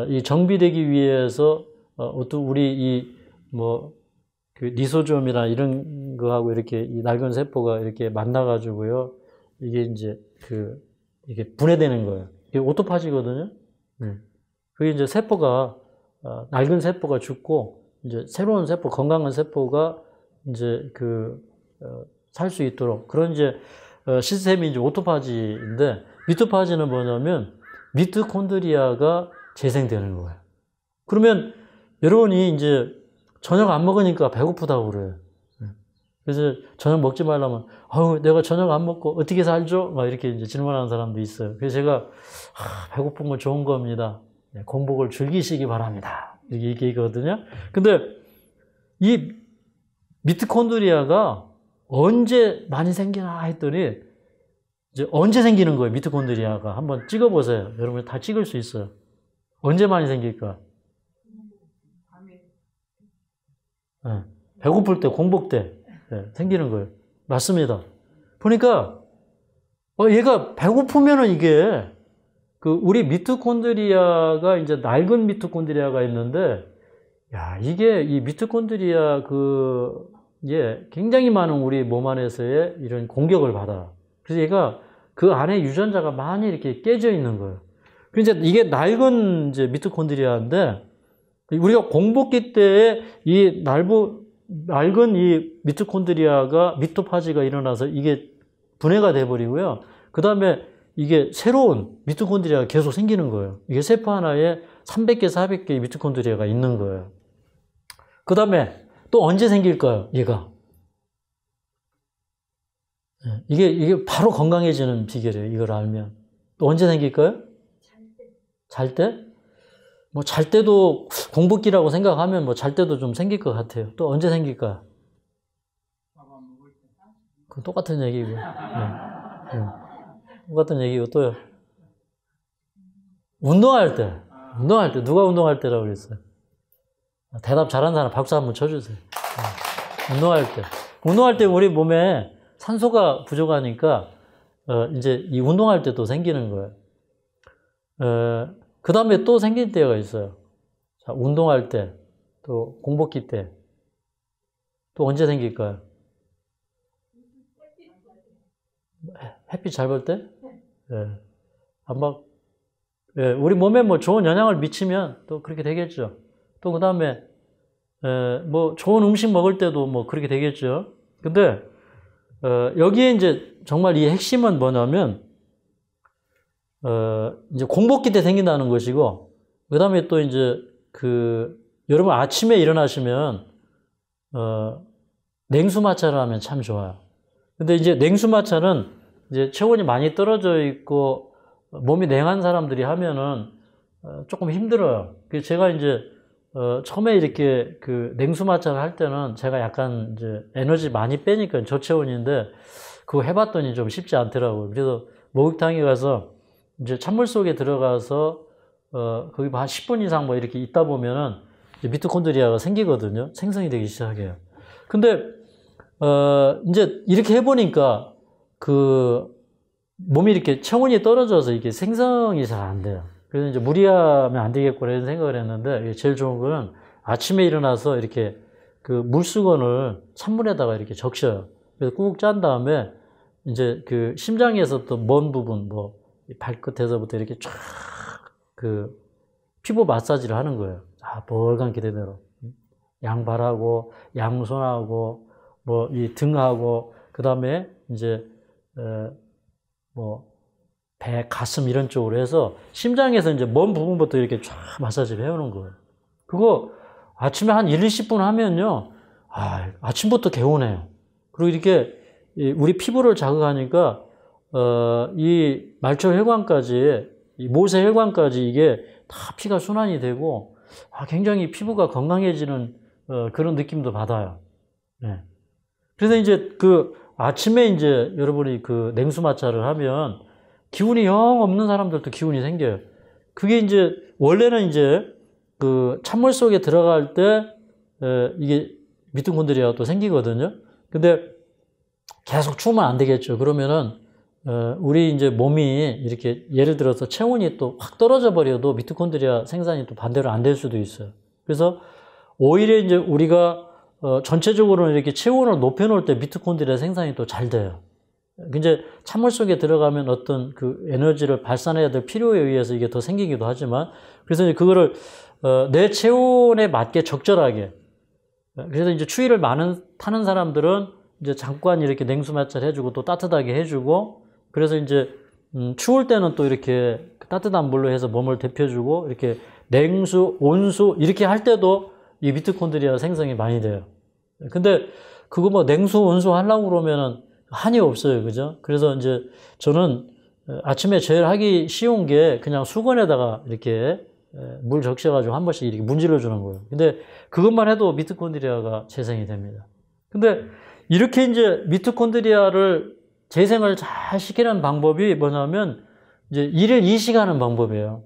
이 정비되기 위해서 어떤 우리 리소좀이나 이런 거하고 이렇게 이 낡은 세포가 이렇게 만나가지고요. 이게 이제 이게 분해되는 거예요. 이게 오토파지거든요. 그게 이제 낡은 세포가 죽고, 이제 새로운 세포, 건강한 세포가 이제 살 수 있도록 그런 이제 시스템이 이제 오토파지인데, 미토파지는 뭐냐면 미토콘드리아가 재생되는 거예요. 그러면 여러분이 이제 저녁 안 먹으니까 배고프다고 그래요. 그래서 저녁 먹지 말라면, 내가 저녁 안 먹고 어떻게 살죠? 막 이렇게 이제 질문하는 사람도 있어요. 그래서 제가, 배고픈 건 좋은 겁니다. 공복을 즐기시기 바랍니다. 이렇게 얘기하거든요. 근데 이 미토콘드리아가 언제 많이 생기나 했더니, 이제 언제 생기는 거예요, 미토콘드리아가. 한번 찍어보세요. 여러분 다 찍을 수 있어요. 언제 많이 생길까? 네. 배고플 때, 공복 때 생기는 거예요. 맞습니다. 보니까 얘가 배고프면은 이게 우리 미토콘드리아가 이제 낡은 미토콘드리아가 있는데, 야, 이게 이 미토콘드리아 굉장히 많은 우리 몸 안에서의 이런 공격을 받아. 그래서 얘가 그 안에 유전자가 많이 이렇게 깨져 있는 거예요. 그래서 이게 낡은 이제 미토콘드리아인데, 우리가 공복기 때에 이 낡은 이 미토콘드리아가 미토파지가 일어나서 이게 분해가 돼버리고요. 그 다음에 이게 새로운 미토콘드리아가 계속 생기는 거예요. 이게 세포 하나에 300개, 400개의 미토콘드리아가 있는 거예요. 그 다음에 또 언제 생길까요, 얘가? 이게 바로 건강해지는 비결이에요, 이걸 알면. 또 언제 생길까요? 잘 때? 뭐 잘 때도 공복기라고 생각하면 뭐 잘 때도 좀 생길 것 같아요. 또 언제 생길까요? 그 똑같은 얘기고. 똑같은 얘기고 또요. 운동할 때. 누가 운동할 때라고 그랬어요? 대답 잘하는 사람 박수 한번 쳐주세요. 운동할 때 우리 몸에 산소가 부족하니까 이제 이 운동할 때 또 생기는 거예요. 그 다음에 또 생길 때가 있어요. 자, 운동할 때, 또 공복기 때, 또 언제 생길까요? 햇빛 잘 볼 때? 우리 몸에 뭐 좋은 영향을 미치면 또 그렇게 되겠죠. 또 그 다음에 뭐 좋은 음식 먹을 때도 뭐 그렇게 되겠죠. 근데 여기에 이제 정말 이 핵심은 뭐냐면 이제 공복기 때 생긴다는 것이고, 그 다음에 또 이제 여러분 아침에 일어나시면 냉수마찰을 하면 참 좋아요. 근데 이제 냉수마찰은 이제 체온이 많이 떨어져 있고 몸이 냉한 사람들이 하면은 조금 힘들어요. 그래서 제가 이제 처음에 이렇게 냉수마찰을 할 때는 제가 약간 이제 에너지 많이 빼니까 저체온인데 그거 해봤더니 좀 쉽지 않더라고요. 그래서 목욕탕에 가서 이제 찬물 속에 들어가서 거기 한 10분 이상 뭐 이렇게 있다 보면은 이제 미토콘드리아가 생기거든요. 생성이 되기 시작해요. 근데 이제 이렇게 해보니까 몸이 이렇게 체온이 떨어져서 이게 생성이 잘 안 돼요. 그래서 이제 무리하면 안 되겠구나 이런 생각을 했는데, 제일 좋은 거는 아침에 일어나서 이렇게 물수건을 찬물에다가 이렇게 적셔요. 그래서 꾹 짠 다음에 이제 심장에서 또 먼 부분, 뭐 발끝에서부터 이렇게 쫙 피부 마사지를 하는 거예요. 벌간 기대대로. 양발하고, 양손하고, 뭐 이 등하고, 그 다음에 이제 뭐 배, 가슴 이런 쪽으로 해서 심장에서 이제 먼 부분부터 이렇게 쫙 마사지를 해오는 거예요. 그거 아침에 한 1, 20분 하면요, 아침부터 개운해요. 그리고 이렇게 우리 피부를 자극하니까 이 말초혈관까지, 이 모세혈관까지 이게 다 피가 순환이 되고 굉장히 피부가 건강해지는 그런 느낌도 받아요. 네. 그래서 이제 아침에 이제 여러분이 냉수마찰을 하면 기운이 영 없는 사람들도 기운이 생겨요. 그게 이제 원래는 이제 찬물 속에 들어갈 때 이게 미토콘드리아가 또 생기거든요. 근데 계속 추우면 안 되겠죠. 그러면은 우리 이제 몸이 이렇게 예를 들어서 체온이 또 확 떨어져 버려도 미토콘드리아 생산이 또 반대로 안 될 수도 있어요. 그래서 오히려 이제 우리가 전체적으로 이렇게 체온을 높여놓을 때 미토콘드리아 생산이 또 잘 돼요. 이제 찬물 속에 들어가면 어떤 에너지를 발산해야 될 필요에 의해서 이게 더 생기기도 하지만, 그래서 이제 그거를 내 체온에 맞게 적절하게, 그래서 이제 추위를 타는 사람들은 이제 잠깐 이렇게 냉수마찰 해주고 또 따뜻하게 해주고, 그래서 이제 추울 때는 또 이렇게 따뜻한 물로 해서 몸을 데펴주고 이렇게 냉수, 온수 이렇게 할 때도 이 미토콘드리아 생성이 많이 돼요. 근데 그거 뭐 냉수, 온수 하려고 그러면은 한이 없어요. 그죠? 그래서 이제 저는 아침에 제일 하기 쉬운 게 그냥 수건에다가 이렇게 물 적셔가지고 한 번씩 이렇게 문질러 주는 거예요. 근데 그것만 해도 미토콘드리아가 재생이 됩니다. 근데 이렇게 이제 미토콘드리아를 재생을 잘 시키는 방법이 뭐냐면 이제 일을 이식하는 방법이에요.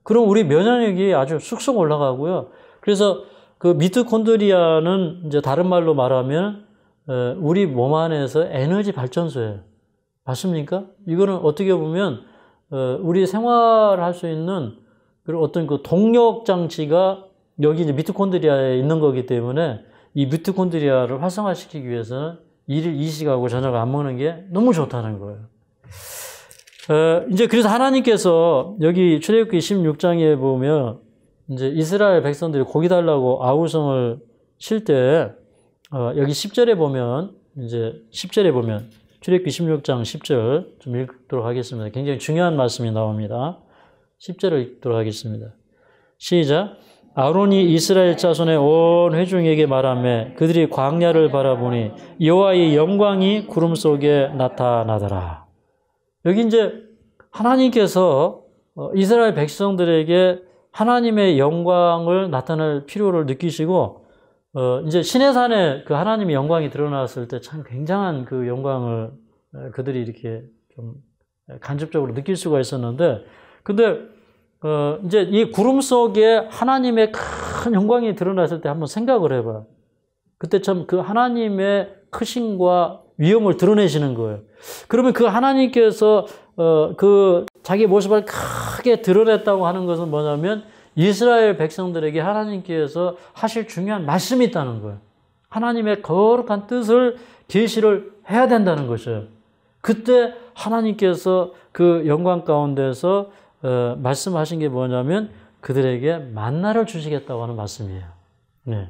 그럼 우리 면역력이 아주 쑥쑥 올라가고요. 그래서 그 미토콘드리아는 이제 다른 말로 말하면 우리 몸 안에서 에너지 발전소예요. 맞습니까? 이거는 어떻게 보면 우리 생활할 수 있는 그런 어떤 그 동력 장치가 여기 이제 미토콘드리아에 있는 거기 때문에 이 미토콘드리아를 활성화시키기 위해서는 일을 이식하고 저녁을 안 먹는 게 너무 좋다는 거예요. 이제 그래서 하나님께서 여기 출애굽기 16장에 보면 이제 이스라엘 백성들이 고기 달라고 아우성을 칠 때 여기 10절에 보면 이제 10절에 보면 출애굽기 16장 10절 좀 읽도록 하겠습니다. 굉장히 중요한 말씀이 나옵니다. 10절을 읽도록 하겠습니다. 시작. 아론이 이스라엘 자손의 온 회중에게 말하며 그들이 광야를 바라보니 여호와의 영광이 구름 속에 나타나더라. 여기 이제 하나님께서 이스라엘 백성들에게 하나님의 영광을 나타낼 필요를 느끼시고 이제 시내산에 그 하나님의 영광이 드러났을 때 참 굉장한 그 영광을 그들이 이렇게 좀 간접적으로 느낄 수가 있었는데 근데 이제 이 구름 속에 하나님의 큰 영광이 드러났을 때 한번 생각을 해봐요. 그때 참 그 하나님의 크심과 위엄을 드러내시는 거예요. 그러면 그 하나님께서 그 자기 모습을 크게 드러냈다고 하는 것은 뭐냐면 이스라엘 백성들에게 하나님께서 하실 중요한 말씀이 있다는 거예요. 하나님의 거룩한 뜻을 계시를 해야 된다는 것이에요. 그때 하나님께서 그 영광 가운데서 말씀하신 게 뭐냐면 그들에게 만나를 주시겠다고 하는 말씀이에요. 네.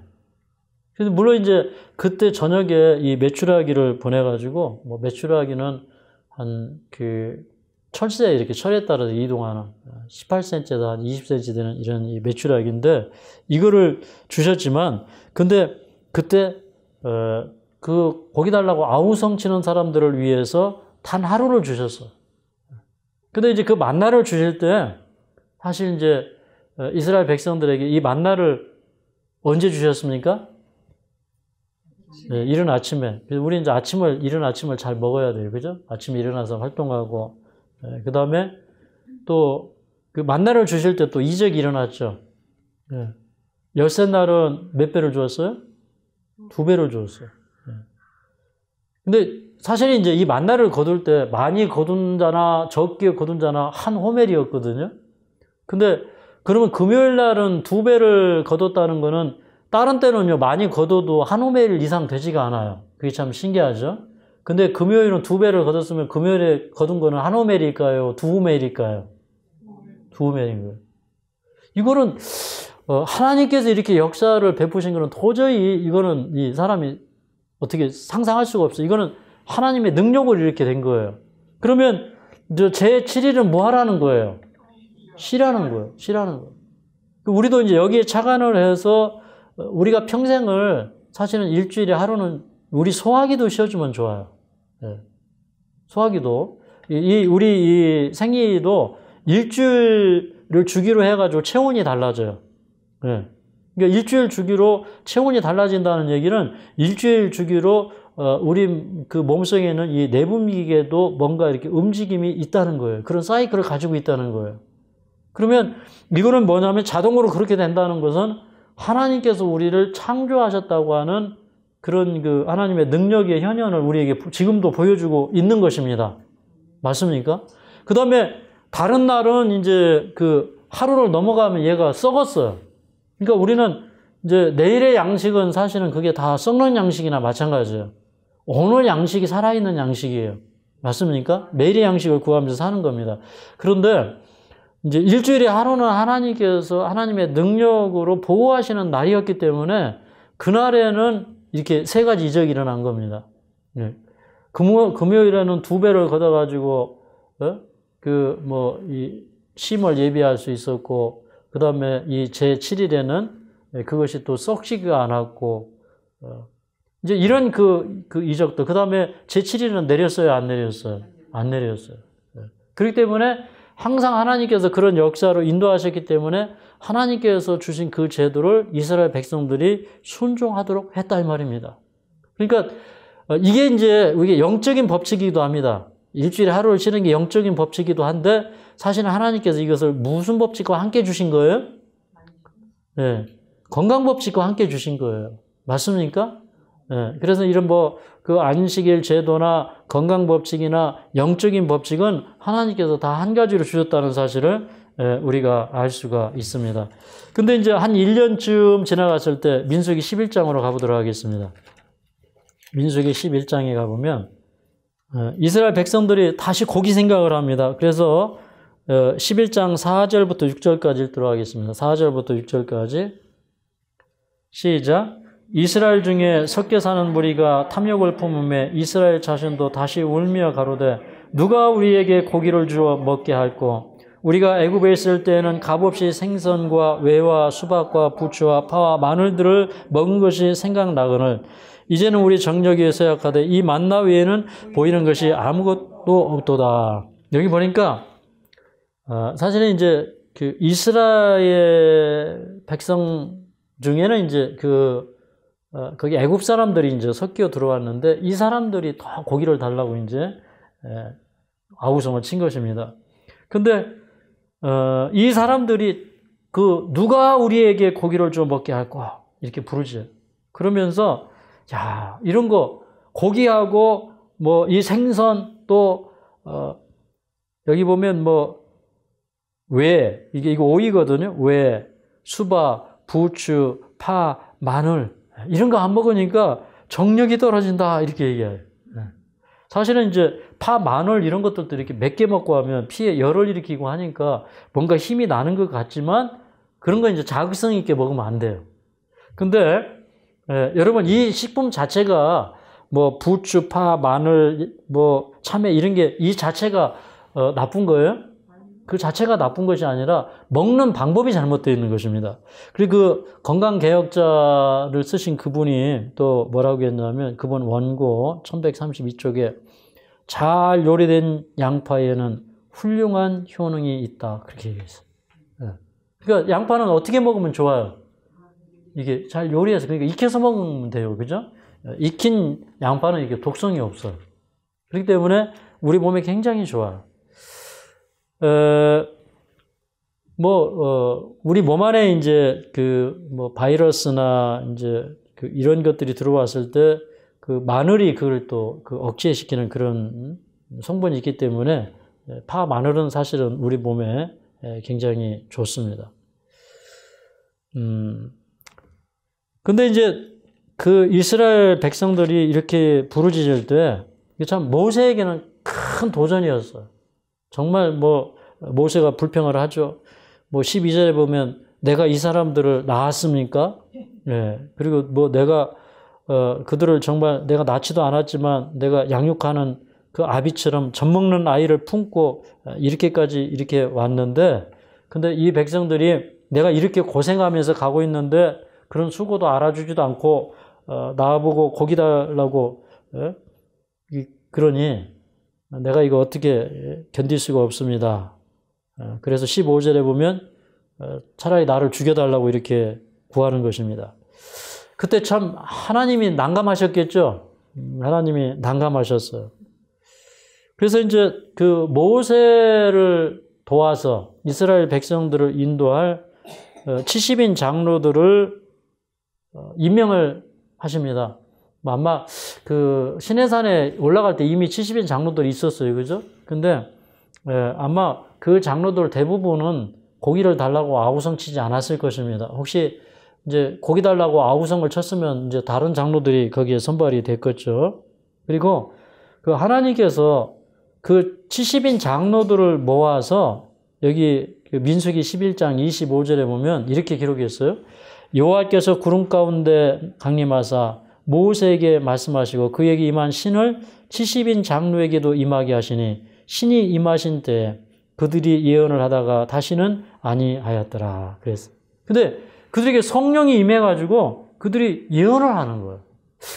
그래서 물론 이제 그때 저녁에 이 메추라기를 보내가지고 뭐 메추라기는 한 그 철새에 이렇게 철에 따라서 이동하는 18cm에서 한 20cm 되는 이런 이 메추라기인데 이거를 주셨지만 근데 그때 그 고기 달라고 아우성 치는 사람들을 위해서 단 하루를 주셨어. 근데 이제 그 만나를 주실 때 사실 이제 이스라엘 백성들에게 이 만나를 언제 주셨습니까? 네, 이른 아침에. 우리 이제 이른 아침을 잘 먹어야 돼요. 그죠? 아침에 일어나서 활동하고, 그 다음에 또 그 만나를 주실 때 또 이적이 일어났죠. 네. 열세 날은 몇 배를 주었어요? 2배를 주었어요. 네. 근데 사실 이제 이 만나를 거둘 때 많이 거둔 자나 적게 거둔 자나 한 호멜이었거든요. 근데 그러면 금요일 날은 2배를 거뒀다는 거는 다른 때는요, 많이 거둬도 한 호멜 이상 되지가 않아요. 그게 참 신기하죠? 근데 금요일은 2배를 거뒀으면 금요일에 거둔 거는 한 호멜일까요? 2호멜일까요? 2호멜인 거예요. 이거는, 하나님께서 이렇게 역사를 베푸신 거는 도저히 이거는 이 사람이 어떻게 상상할 수가 없어요. 이거는 하나님의 능력으로 이렇게 된 거예요. 그러면 제 7일은 뭐 하라는 거예요? 쉬라는 거예요. 쉬라는 거예요. 우리도 이제 여기에 착안을 해서 우리가 평생을 사실은 일주일에 하루는 우리 소화기도 쉬어주면 좋아요. 네. 소화기도. 우리 이 생리도 일주일을 주기로 해가지고 체온이 달라져요. 네. 그러니까 일주일 주기로 체온이 달라진다는 얘기는 일주일 주기로 우리 그 몸속에 있는 이 내분비계도 뭔가 이렇게 움직임이 있다는 거예요. 그런 사이클을 가지고 있다는 거예요. 그러면 이거는 뭐냐면 자동으로 그렇게 된다는 것은 하나님께서 우리를 창조하셨다고 하는 그런 그 하나님의 능력의 현현을 우리에게 지금도 보여주고 있는 것입니다. 맞습니까? 그 다음에 다른 날은 이제 그 하루를 넘어가면 얘가 썩었어요. 그러니까 우리는 이제 내일의 양식은 사실은 그게 다 썩는 양식이나 마찬가지예요. 오늘 양식이 살아있는 양식이에요. 맞습니까? 매일의 양식을 구하면서 사는 겁니다. 그런데 이제 일주일에 하루는 하나님께서 하나님의 능력으로 보호하시는 날이었기 때문에 그날에는 이렇게 3가지 이적이 일어난 겁니다. 네. 금요일에는 2배를 걷어가지고 이 쉼을 예비할 수 있었고 그 다음에 이 제7일에는 그것이 또 썩지가 않았고, 이제 이런 그 이적들. 그 다음에 제7일은 내렸어요, 안 내렸어요? 안 내렸어요. 그렇기 때문에 항상 하나님께서 그런 역사로 인도하셨기 때문에 하나님께서 주신 그 제도를 이스라엘 백성들이 순종하도록 했다 이 말입니다. 그러니까 이게 이제 영적인 법칙이기도 합니다. 일주일에 하루를 쉬는 게 영적인 법칙이기도 한데 사실은 하나님께서 이것을 무슨 법칙과 함께 주신 거예요? 네. 건강 법칙과 함께 주신 거예요. 맞습니까? 네. 그래서 이런 그 안식일 제도나 건강 법칙이나 영적인 법칙은 하나님께서 다 한 가지로 주셨다는 사실을 우리가 알 수가 있습니다. 근데 이제 한 1년쯤 지나갔을 때 민수기 11장으로 가보도록 하겠습니다. 민수기 11장에 가보면 이스라엘 백성들이 다시 고기 생각을 합니다. 그래서 11장 4절부터 6절까지 읽도록 하겠습니다. 4절부터 6절까지 시작. 이스라엘 중에 섞여 사는 무리가 탐욕을 품음에 이스라엘 자신도 다시 울며 가로되 누가 우리에게 고기를 주어 먹게 할꼬 우리가 애굽에 있을 때에는 값없이 생선과 외와 수박과 부추와 파와 마늘들을 먹은 것이 생각나거늘 이제는 우리 정력이 쇠약하되 이 만나 외에는 보이는 것이 아무것도 없도다. 여기 보니까 사실은 이제 그 이스라엘 백성 중에는 이제 거기 애굽 사람들이 이제 섞여 들어왔는데 이 사람들이 더 고기를 달라고 이제 아우성을 친 것입니다. 근데 이 사람들이 누가 우리에게 고기를 좀 먹게 할까 이렇게 부르지. 그러면서 야 이런 거 고기하고 뭐 이 생선 또 여기 보면 이거 오이거든요. 수박, 부추, 파, 마늘 이런 거 안 먹으니까 정력이 떨어진다 이렇게 얘기해요. 사실은 이제 파, 마늘 이런 것들도 이렇게 몇 개 먹고 하면 피에 열을 일으키고 하니까 뭔가 힘이 나는 것 같지만 그런 거 이제 자극성 있게 먹으면 안 돼요. 근데 여러분 이 식품 자체가 부추, 파, 마늘, 참외 이런 게 이 자체가 나쁜 거예요? 그 자체가 나쁜 것이 아니라 먹는 방법이 잘못되어 있는 것입니다. 그리고 그 건강개혁자를 쓰신 그분이 또 뭐라고 했냐면 그분 원고 1132쪽에 잘 요리된 양파에는 훌륭한 효능이 있다. 그렇게 얘기했어요. 그러니까 양파는 어떻게 먹으면 좋아요? 이게 잘 요리해서 그러니까 익혀서 먹으면 돼요. 그죠? 익힌 양파는 이게 독성이 없어요. 그렇기 때문에 우리 몸에 굉장히 좋아요. 우리 몸 안에 이제 바이러스나 이제 이런 것들이 들어왔을 때 마늘이 그걸 또 억제시키는 그런 성분이 있기 때문에 파, 마늘은 사실은 우리 몸에 굉장히 좋습니다. 근데 이제 이스라엘 백성들이 이렇게 부르짖을 때 참 모세에게는 큰 도전이었어요. 정말 모세가 불평을 하죠. 12절에 보면 내가 이 사람들을 낳았습니까? 예. 그리고 내가 그들을 정말 내가 낳지도 않았지만 내가 양육하는 그 아비처럼 젖먹는 아이를 품고 이렇게 왔는데 근데 이 백성들이 내가 이렇게 고생하면서 가고 있는데 그런 수고도 알아주지도 않고 나보고 고기 달라고 그러니 내가 이거 어떻게 견딜 수가 없습니다. 그래서 15절에 보면 차라리 나를 죽여달라고 이렇게 구하는 것입니다. 그때 참 하나님이 난감하셨겠죠? 하나님이 난감하셨어요. 그래서 이제 모세를 도와서 이스라엘 백성들을 인도할 70인 장로들을 임명을 하십니다. 아마 시내산에 올라갈 때 이미 70인 장로들이 있었어요. 그죠? 근데 아마 그 장로들 대부분은 고기를 달라고 아우성 치지 않았을 것입니다. 혹시 이제 고기 달라고 아우성을 쳤으면 이제 다른 장로들이 거기에 선발이 됐겠죠. 그리고 하나님께서 70인 장로들을 모아서 여기 민수기 11장 25절에 보면 이렇게 기록했어요. 여호와께서 구름 가운데 강림하사 모세에게 말씀하시고 그에게 임한 신을 70인 장로에게도 임하게 하시니 신이 임하신 때에 그들이 예언을 하다가 다시는 아니하였더라. 그랬어요. 근데 그들에게 성령이 임해가지고 그들이 예언을 하는 거예요.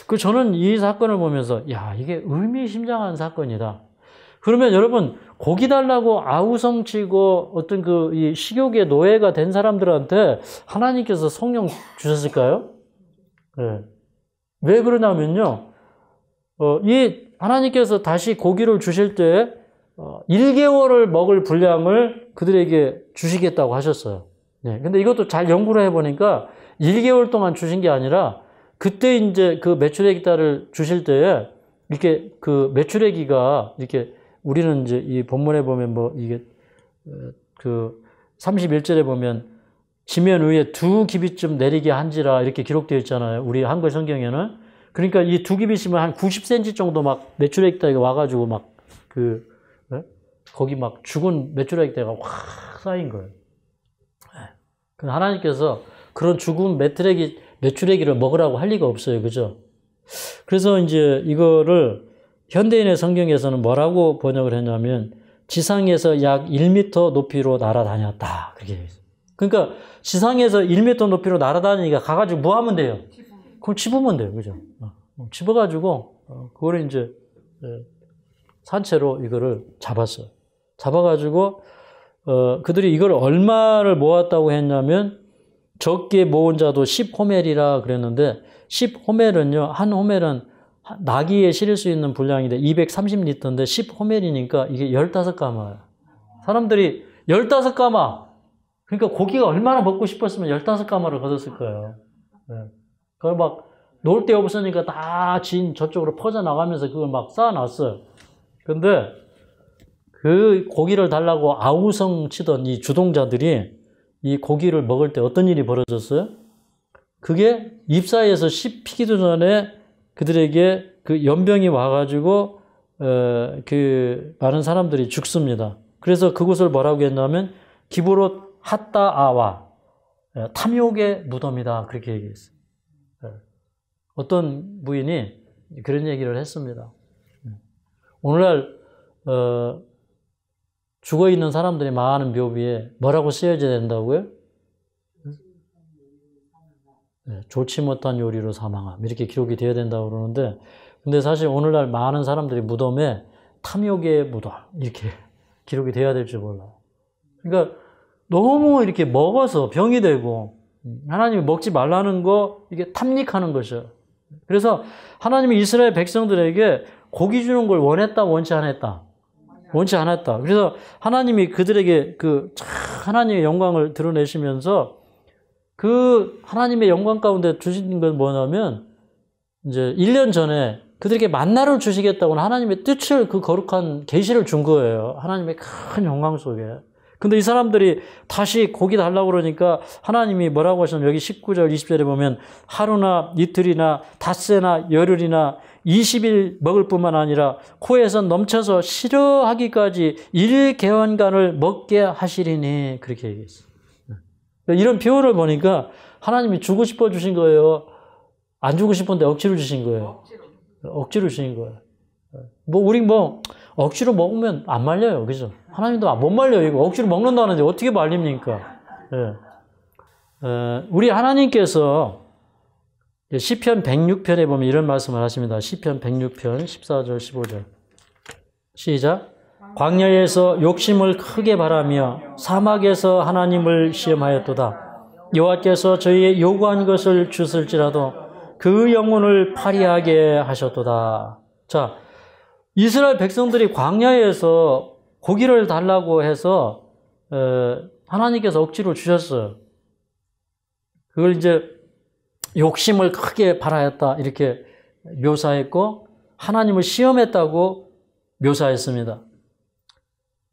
그 저는 이 사건을 보면서 야, 이게 의미심장한 사건이다. 그러면 여러분 고기 달라고 아우성치고 어떤 그 이 식욕의 노예가 된 사람들한테 하나님께서 성령 주셨을까요? 네. 왜 그러냐면요. 이 하나님께서 다시 고기를 주실 때 1개월을 먹을 분량을 그들에게 주시겠다고 하셨어요. 네. 근데 이것도 잘 연구를 해보니까 1개월 동안 주신 게 아니라 그때 이제 그 메추라기 딸을 주실 때에 이렇게 그 메추라기가 이렇게 우리는 이제 이 본문에 보면 뭐 이게 그 31절에 보면 지면 위에 2규빗쯤 내리게 한지라 이렇게 기록되어 있잖아요. 우리 한글 성경에는. 그러니까 이 2규빗이면 한 90cm 정도 막 메추라기 떼가 와가지고 막 거기 막 죽은 메추라기 떼가 확 쌓인 거예요. 하나님께서 그런 죽은 메추라기를 먹으라고 할 리가 없어요. 그죠? 그래서 이제 이거를 현대인의 성경에서는 뭐라고 번역을 했냐면 지상에서 약 1m 높이로 날아다녔다. 그렇게 되어 있어요. 그러니까 지상에서 1m 높이로 날아다니니까 가가지고 뭐 하면 돼요? 그럼 집으면 돼요. 그죠? 집어가지고 그거를 이제 산채로 이거를 잡았어요. 잡아가지고 그들이 이걸 얼마를 모았다고 했냐면 적게 모은 자도 10호멜이라 그랬는데 10호멜은요. 한 호멜은 나귀에 실을 수 있는 분량인데 230리터인데 10호멜이니까 이게 15가마예요. 사람들이 15가마. 그러니까 고기가 얼마나 먹고 싶었으면 15가마를 거뒀을 거예요. 네. 그걸 막 놓을 데 없으니까 다 진 저쪽으로 퍼져나가면서 그걸 막 쌓아놨어요. 근데 그 고기를 달라고 아우성 치던 이 주동자들이 이 고기를 먹을 때 어떤 일이 벌어졌어요? 그게 잎사이에서 씨 피기도 전에 그들에게 그 연병이 와가지고 그 많은 사람들이 죽습니다. 그래서 그곳을 뭐라고 했냐면 기브롯 핫다아와 탐욕의 무덤이다 그렇게 얘기했어요. 어떤 부인이 그런 얘기를 했습니다. 오늘날 죽어있는 사람들이 많은 묘비에 뭐라고 쓰여져야 된다고요? 좋지 못한 요리로 사망함 이렇게 기록이 되어야 된다고 그러는데 근데 사실 오늘날 많은 사람들이 무덤에 탐욕의 무덤 이렇게 기록이 돼야 될지 몰라요. 그러니까 너무 이렇게 먹어서 병이 되고 하나님이 먹지 말라는 거 이게 탐닉하는 것이죠. 그래서 하나님이 이스라엘 백성들에게 고기 주는 걸 원했다 원치 않았다? 원치 않았다. 그래서 하나님이 그들에게 그 하나님의 영광을 드러내시면서 그 하나님의 영광 가운데 주신 건 뭐냐면 이제 1년 전에 그들에게 만나를 주시겠다고는 하나님의 뜻을 그 거룩한 계시를 준 거예요. 하나님의 큰 영광 속에. 근데 이 사람들이 다시 고기 달라고 그러니까 하나님이 뭐라고 하셨냐면 여기 19절 20절에 보면 하루나 이틀이나 닷새나 열흘이나 20일 먹을 뿐만 아니라 코에서 넘쳐서 싫어하기까지 1개월간을 먹게 하시리니 그렇게 얘기했어요. 이런 표현을 보니까 하나님이 주고 싶어 주신 거예요? 안 주고 싶은데 억지로 주신 거예요? 억지로 주신 거예요. 우리 억지로 먹으면 안 말려요. 그죠? 하나님도 못 말려요. 이거 억지로 먹는다는데 어떻게 말립니까? 우리 하나님께서 시편 106편에 보면 이런 말씀을 하십니다. 시편 106편 14절 15절 시작. 광야에서 욕심을 크게 바라며 사막에서 하나님을 시험하였도다. 여호와께서 저희의 요구한 것을 주실지라도 그 영혼을 파리하게 하셨도다. 자, 이스라엘 백성들이 광야에서 고기를 달라고 해서 하나님께서 억지로 주셨어요. 그걸 이제 욕심을 크게 바라였다 이렇게 묘사했고 하나님을 시험했다고 묘사했습니다.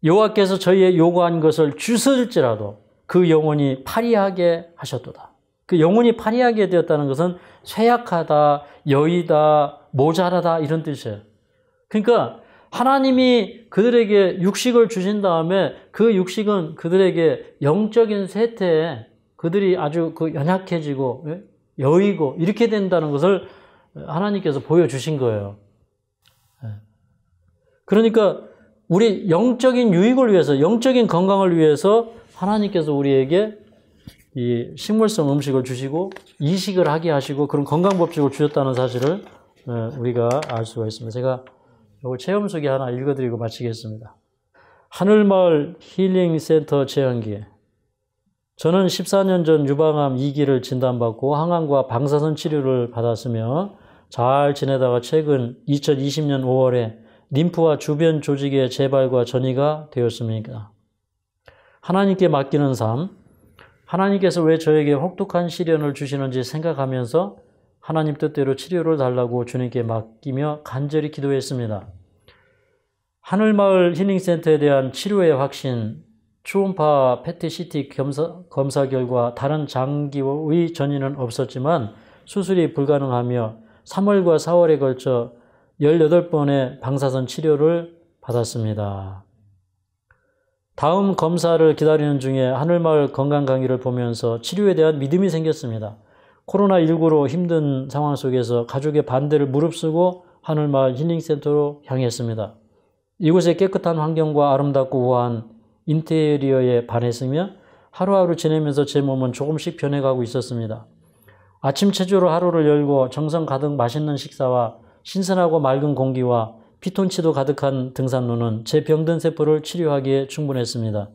여호와께서 저희의 요구한 것을 주실지라도 그 영혼이 파리하게 하셨도다. 그 영혼이 파리하게 되었다는 것은 쇠약하다, 여의다, 모자라다 이런 뜻이에요. 그러니까 하나님이 그들에게 육식을 주신 다음에 그 육식은 그들에게 영적인 쇠퇴에 그들이 아주 연약해지고 여의고 이렇게 된다는 것을 하나님께서 보여주신 거예요. 그러니까 우리 영적인 유익을 위해서, 영적인 건강을 위해서 하나님께서 우리에게 이 식물성 음식을 주시고 이식을 하게 하시고 그런 건강법칙을 주셨다는 사실을 우리가 알 수가 있습니다. 제가 이걸 체험 소개 하나 읽어드리고 마치겠습니다. 하늘마을 힐링센터 체험기. 저는 14년 전 유방암 2기를 진단받고 항암과 방사선 치료를 받았으며 잘 지내다가 최근 2020년 5월에 림프와 주변 조직의 재발과 전이가 되었습니다. 하나님께 맡기는 삶, 하나님께서 왜 저에게 혹독한 시련을 주시는지 생각하면서 하나님 뜻대로 치료를 달라고 주님께 맡기며 간절히 기도했습니다. 하늘마을 힐링센터에 대한 치료의 확신, 초음파 PET-CT 검사 결과 다른 장기의 전이는 없었지만 수술이 불가능하며 3월과 4월에 걸쳐 18번의 방사선 치료를 받았습니다. 다음 검사를 기다리는 중에 하늘마을 건강 강의를 보면서 치료에 대한 믿음이 생겼습니다. 코로나19로 힘든 상황 속에서 가족의 반대를 무릅쓰고 하늘마을 힐링센터로 향했습니다. 이곳의 깨끗한 환경과 아름답고 우아한 인테리어에 반했으며 하루하루 지내면서 제 몸은 조금씩 변해가고 있었습니다. 아침 체조로 하루를 열고 정성 가득 맛있는 식사와 신선하고 맑은 공기와 피톤치도 가득한 등산로는 제 병든 세포를 치료하기에 충분했습니다.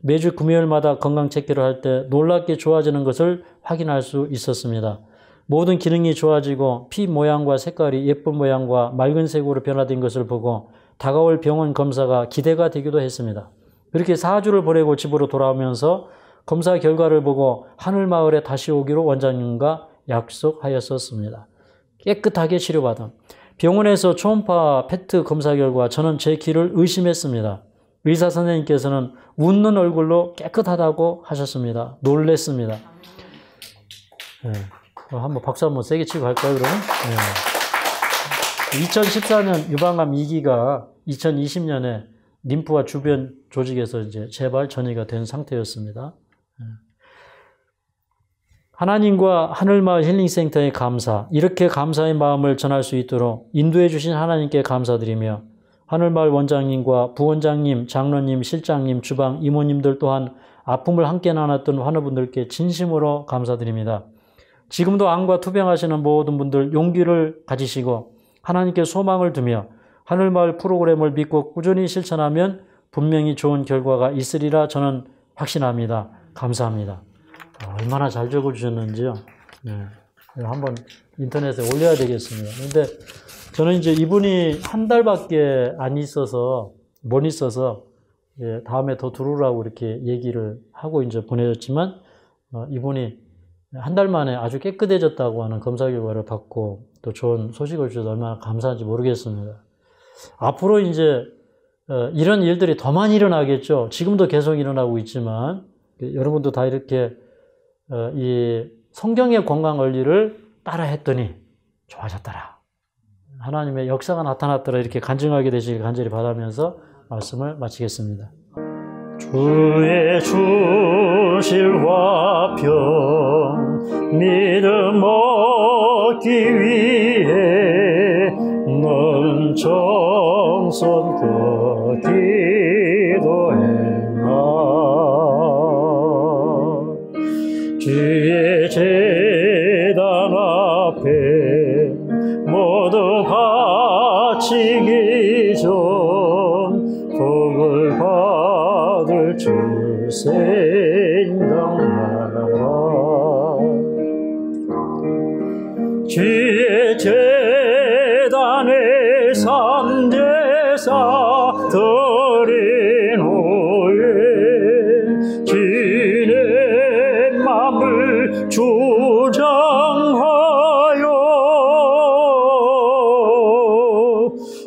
매주 금요일마다 건강 체크를 할 때 놀랍게 좋아지는 것을 확인할 수 있었습니다. 모든 기능이 좋아지고 피 모양과 색깔이 예쁜 모양과 맑은 색으로 변화된 것을 보고 다가올 병원 검사가 기대가 되기도 했습니다. 그렇게 4주를 보내고 집으로 돌아오면서 검사 결과를 보고 하늘마을에 다시 오기로 원장님과 약속하였었습니다. 깨끗하게 치료받은 병원에서 초음파 PET 검사 결과 저는 제 귀를 의심했습니다. 의사 선생님께서는 웃는 얼굴로 깨끗하다고 하셨습니다. 놀랬습니다. 네. 한번 박수 한번 세게 치고 갈까요, 그러면? 네. 2014년 유방암 2기가 2020년에 림프와 주변 조직에서 이제 재발 전이가 된 상태였습니다. 하나님과 하늘마을 힐링센터의 감사, 이렇게 감사의 마음을 전할 수 있도록 인도해 주신 하나님께 감사드리며 하늘마을 원장님과 부원장님, 장로님, 실장님, 주방, 이모님들 또한 아픔을 함께 나눴던 환우분들께 진심으로 감사드립니다. 지금도 암과 투병하시는 모든 분들 용기를 가지시고 하나님께 소망을 두며 하늘마을 프로그램을 믿고 꾸준히 실천하면 분명히 좋은 결과가 있으리라 저는 확신합니다. 감사합니다. 얼마나 잘 적어주셨는지요. 네. 한번 인터넷에 올려야 되겠습니다. 그런데 저는 이제 이분이 한 달밖에 안 있어서, 못 있어서, 다음에 더 들어오라고 이렇게 얘기를 하고 이제 보내줬지만, 이분이 한 달 만에 아주 깨끗해졌다고 하는 검사 결과를 받고 또 좋은 소식을 주셔서 얼마나 감사한지 모르겠습니다. 앞으로 이제, 이런 일들이 더 많이 일어나겠죠. 지금도 계속 일어나고 있지만, 여러분도 다 이렇게 이 성경의 건강 원리를 따라 했더니 좋아졌더라. 하나님의 역사가 나타났더라. 이렇게 간증하게 되시길 간절히 바라면서 말씀을 마치겠습니다. 주의 주실 화평 믿음 얻기 위해 너는 정성껏 기도했나. 주의 제단 앞에 모두 바치기 전 복을 받을 줄 생각하라. 주의 제단에 삼제사 드린 후에 주의 맘을 주장하여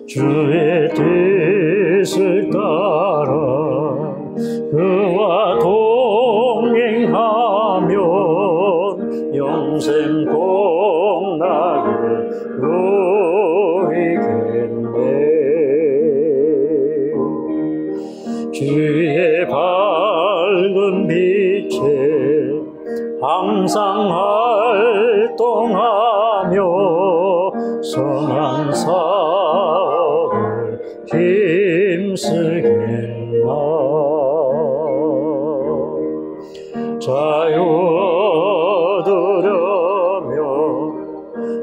주의 뜻을 따라 그와 동행하면 영생 공락을 누리겠네. 주의 밝은 빛에 항상 활동하며 선한 사업을 힘 힘쓰겠나. 자유 얻으려면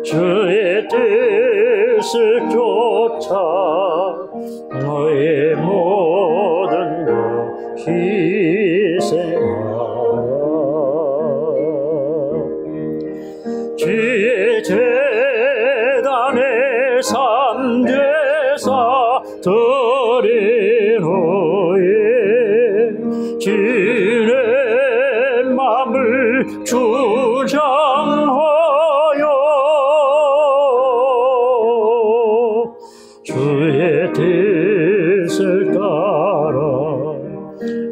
주의 뜻을 쫓아 너의 모든 것 희생하라. 주의 재단에 삼제사 드린 후에 주의 마음을 주장하여 주의 뜻을 따라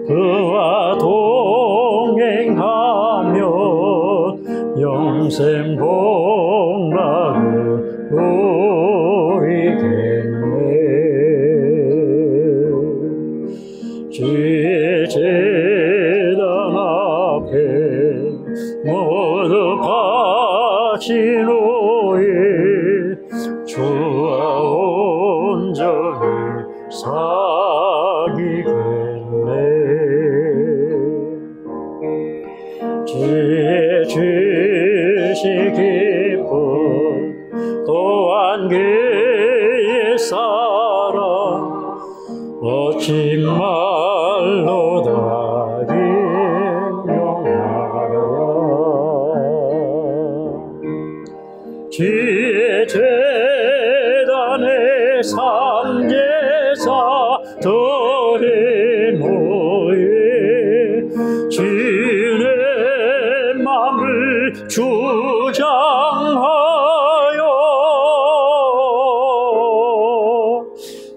그와 동행하면 영생 복락을 누리겠네. 주의 제단 앞에 모두 바친 후에 주와 온전히 사귀겠네. 주의 주시 기쁨 또한 그의 사랑 어찌 말로 다 인용하라. 주의 재단에 삼제사 드린 후에 주의 마음을 주장하여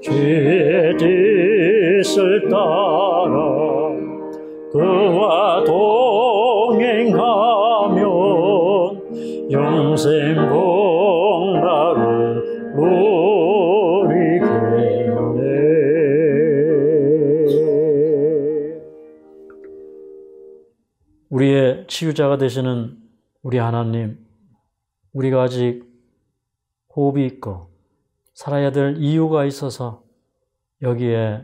주의 뜻을 따라 그와 동행하면 영생 복락을 누리겠네. 우리의 치유자가 되시는 우리 하나님, 우리가 아직 호흡이 있고 살아야 될 이유가 있어서 여기에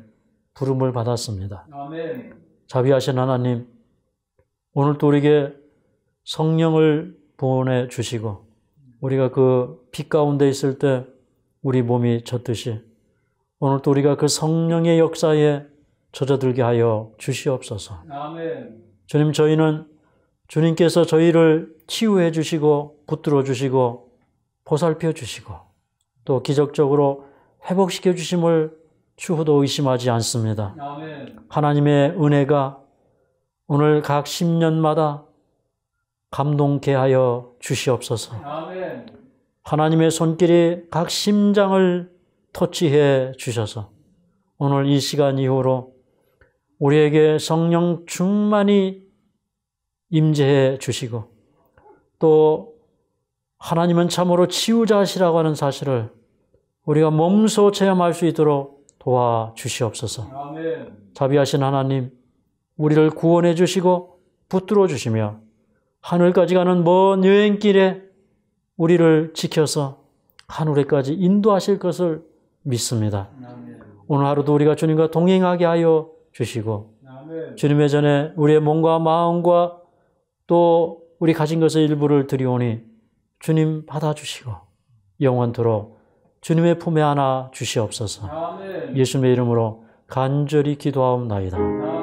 부름을 받았습니다. 아멘. 자비하신 하나님, 오늘도 우리에게 성령을 보내주시고 우리가 그 빛 가운데 있을 때 우리 몸이 젖듯이 오늘도 우리가 그 성령의 역사에 젖어들게 하여 주시옵소서. 아멘. 주님, 저희는 주님께서 저희를 치유해 주시고 붙들어 주시고 보살펴 주시고 또 기적적으로 회복시켜 주심을 추후도 의심하지 않습니다. 아멘. 하나님의 은혜가 오늘 각 10년마다 감동케 하여 주시옵소서. 아멘. 하나님의 손길이 각 심장을 터치해 주셔서 오늘 이 시간 이후로 우리에게 성령 충만히 임재해 주시고 또 하나님은 참으로 치유자시라고 하는 사실을 우리가 몸소 체험할 수 있도록 도와주시옵소서. 아멘. 자비하신 하나님, 우리를 구원해 주시고 붙들어 주시며 하늘까지 가는 먼 여행길에 우리를 지켜서 하늘에까지 인도하실 것을 믿습니다. 아멘. 오늘 하루도 우리가 주님과 동행하게 하여 주시고 아멘. 주님의 전에 우리의 몸과 마음과 또 우리 가진 것의 일부를 드리오니 주님 받아주시고 영원토록 주님의 품에 안아 주시옵소서. 아멘. 예수님의 이름으로 간절히 기도하옵나이다.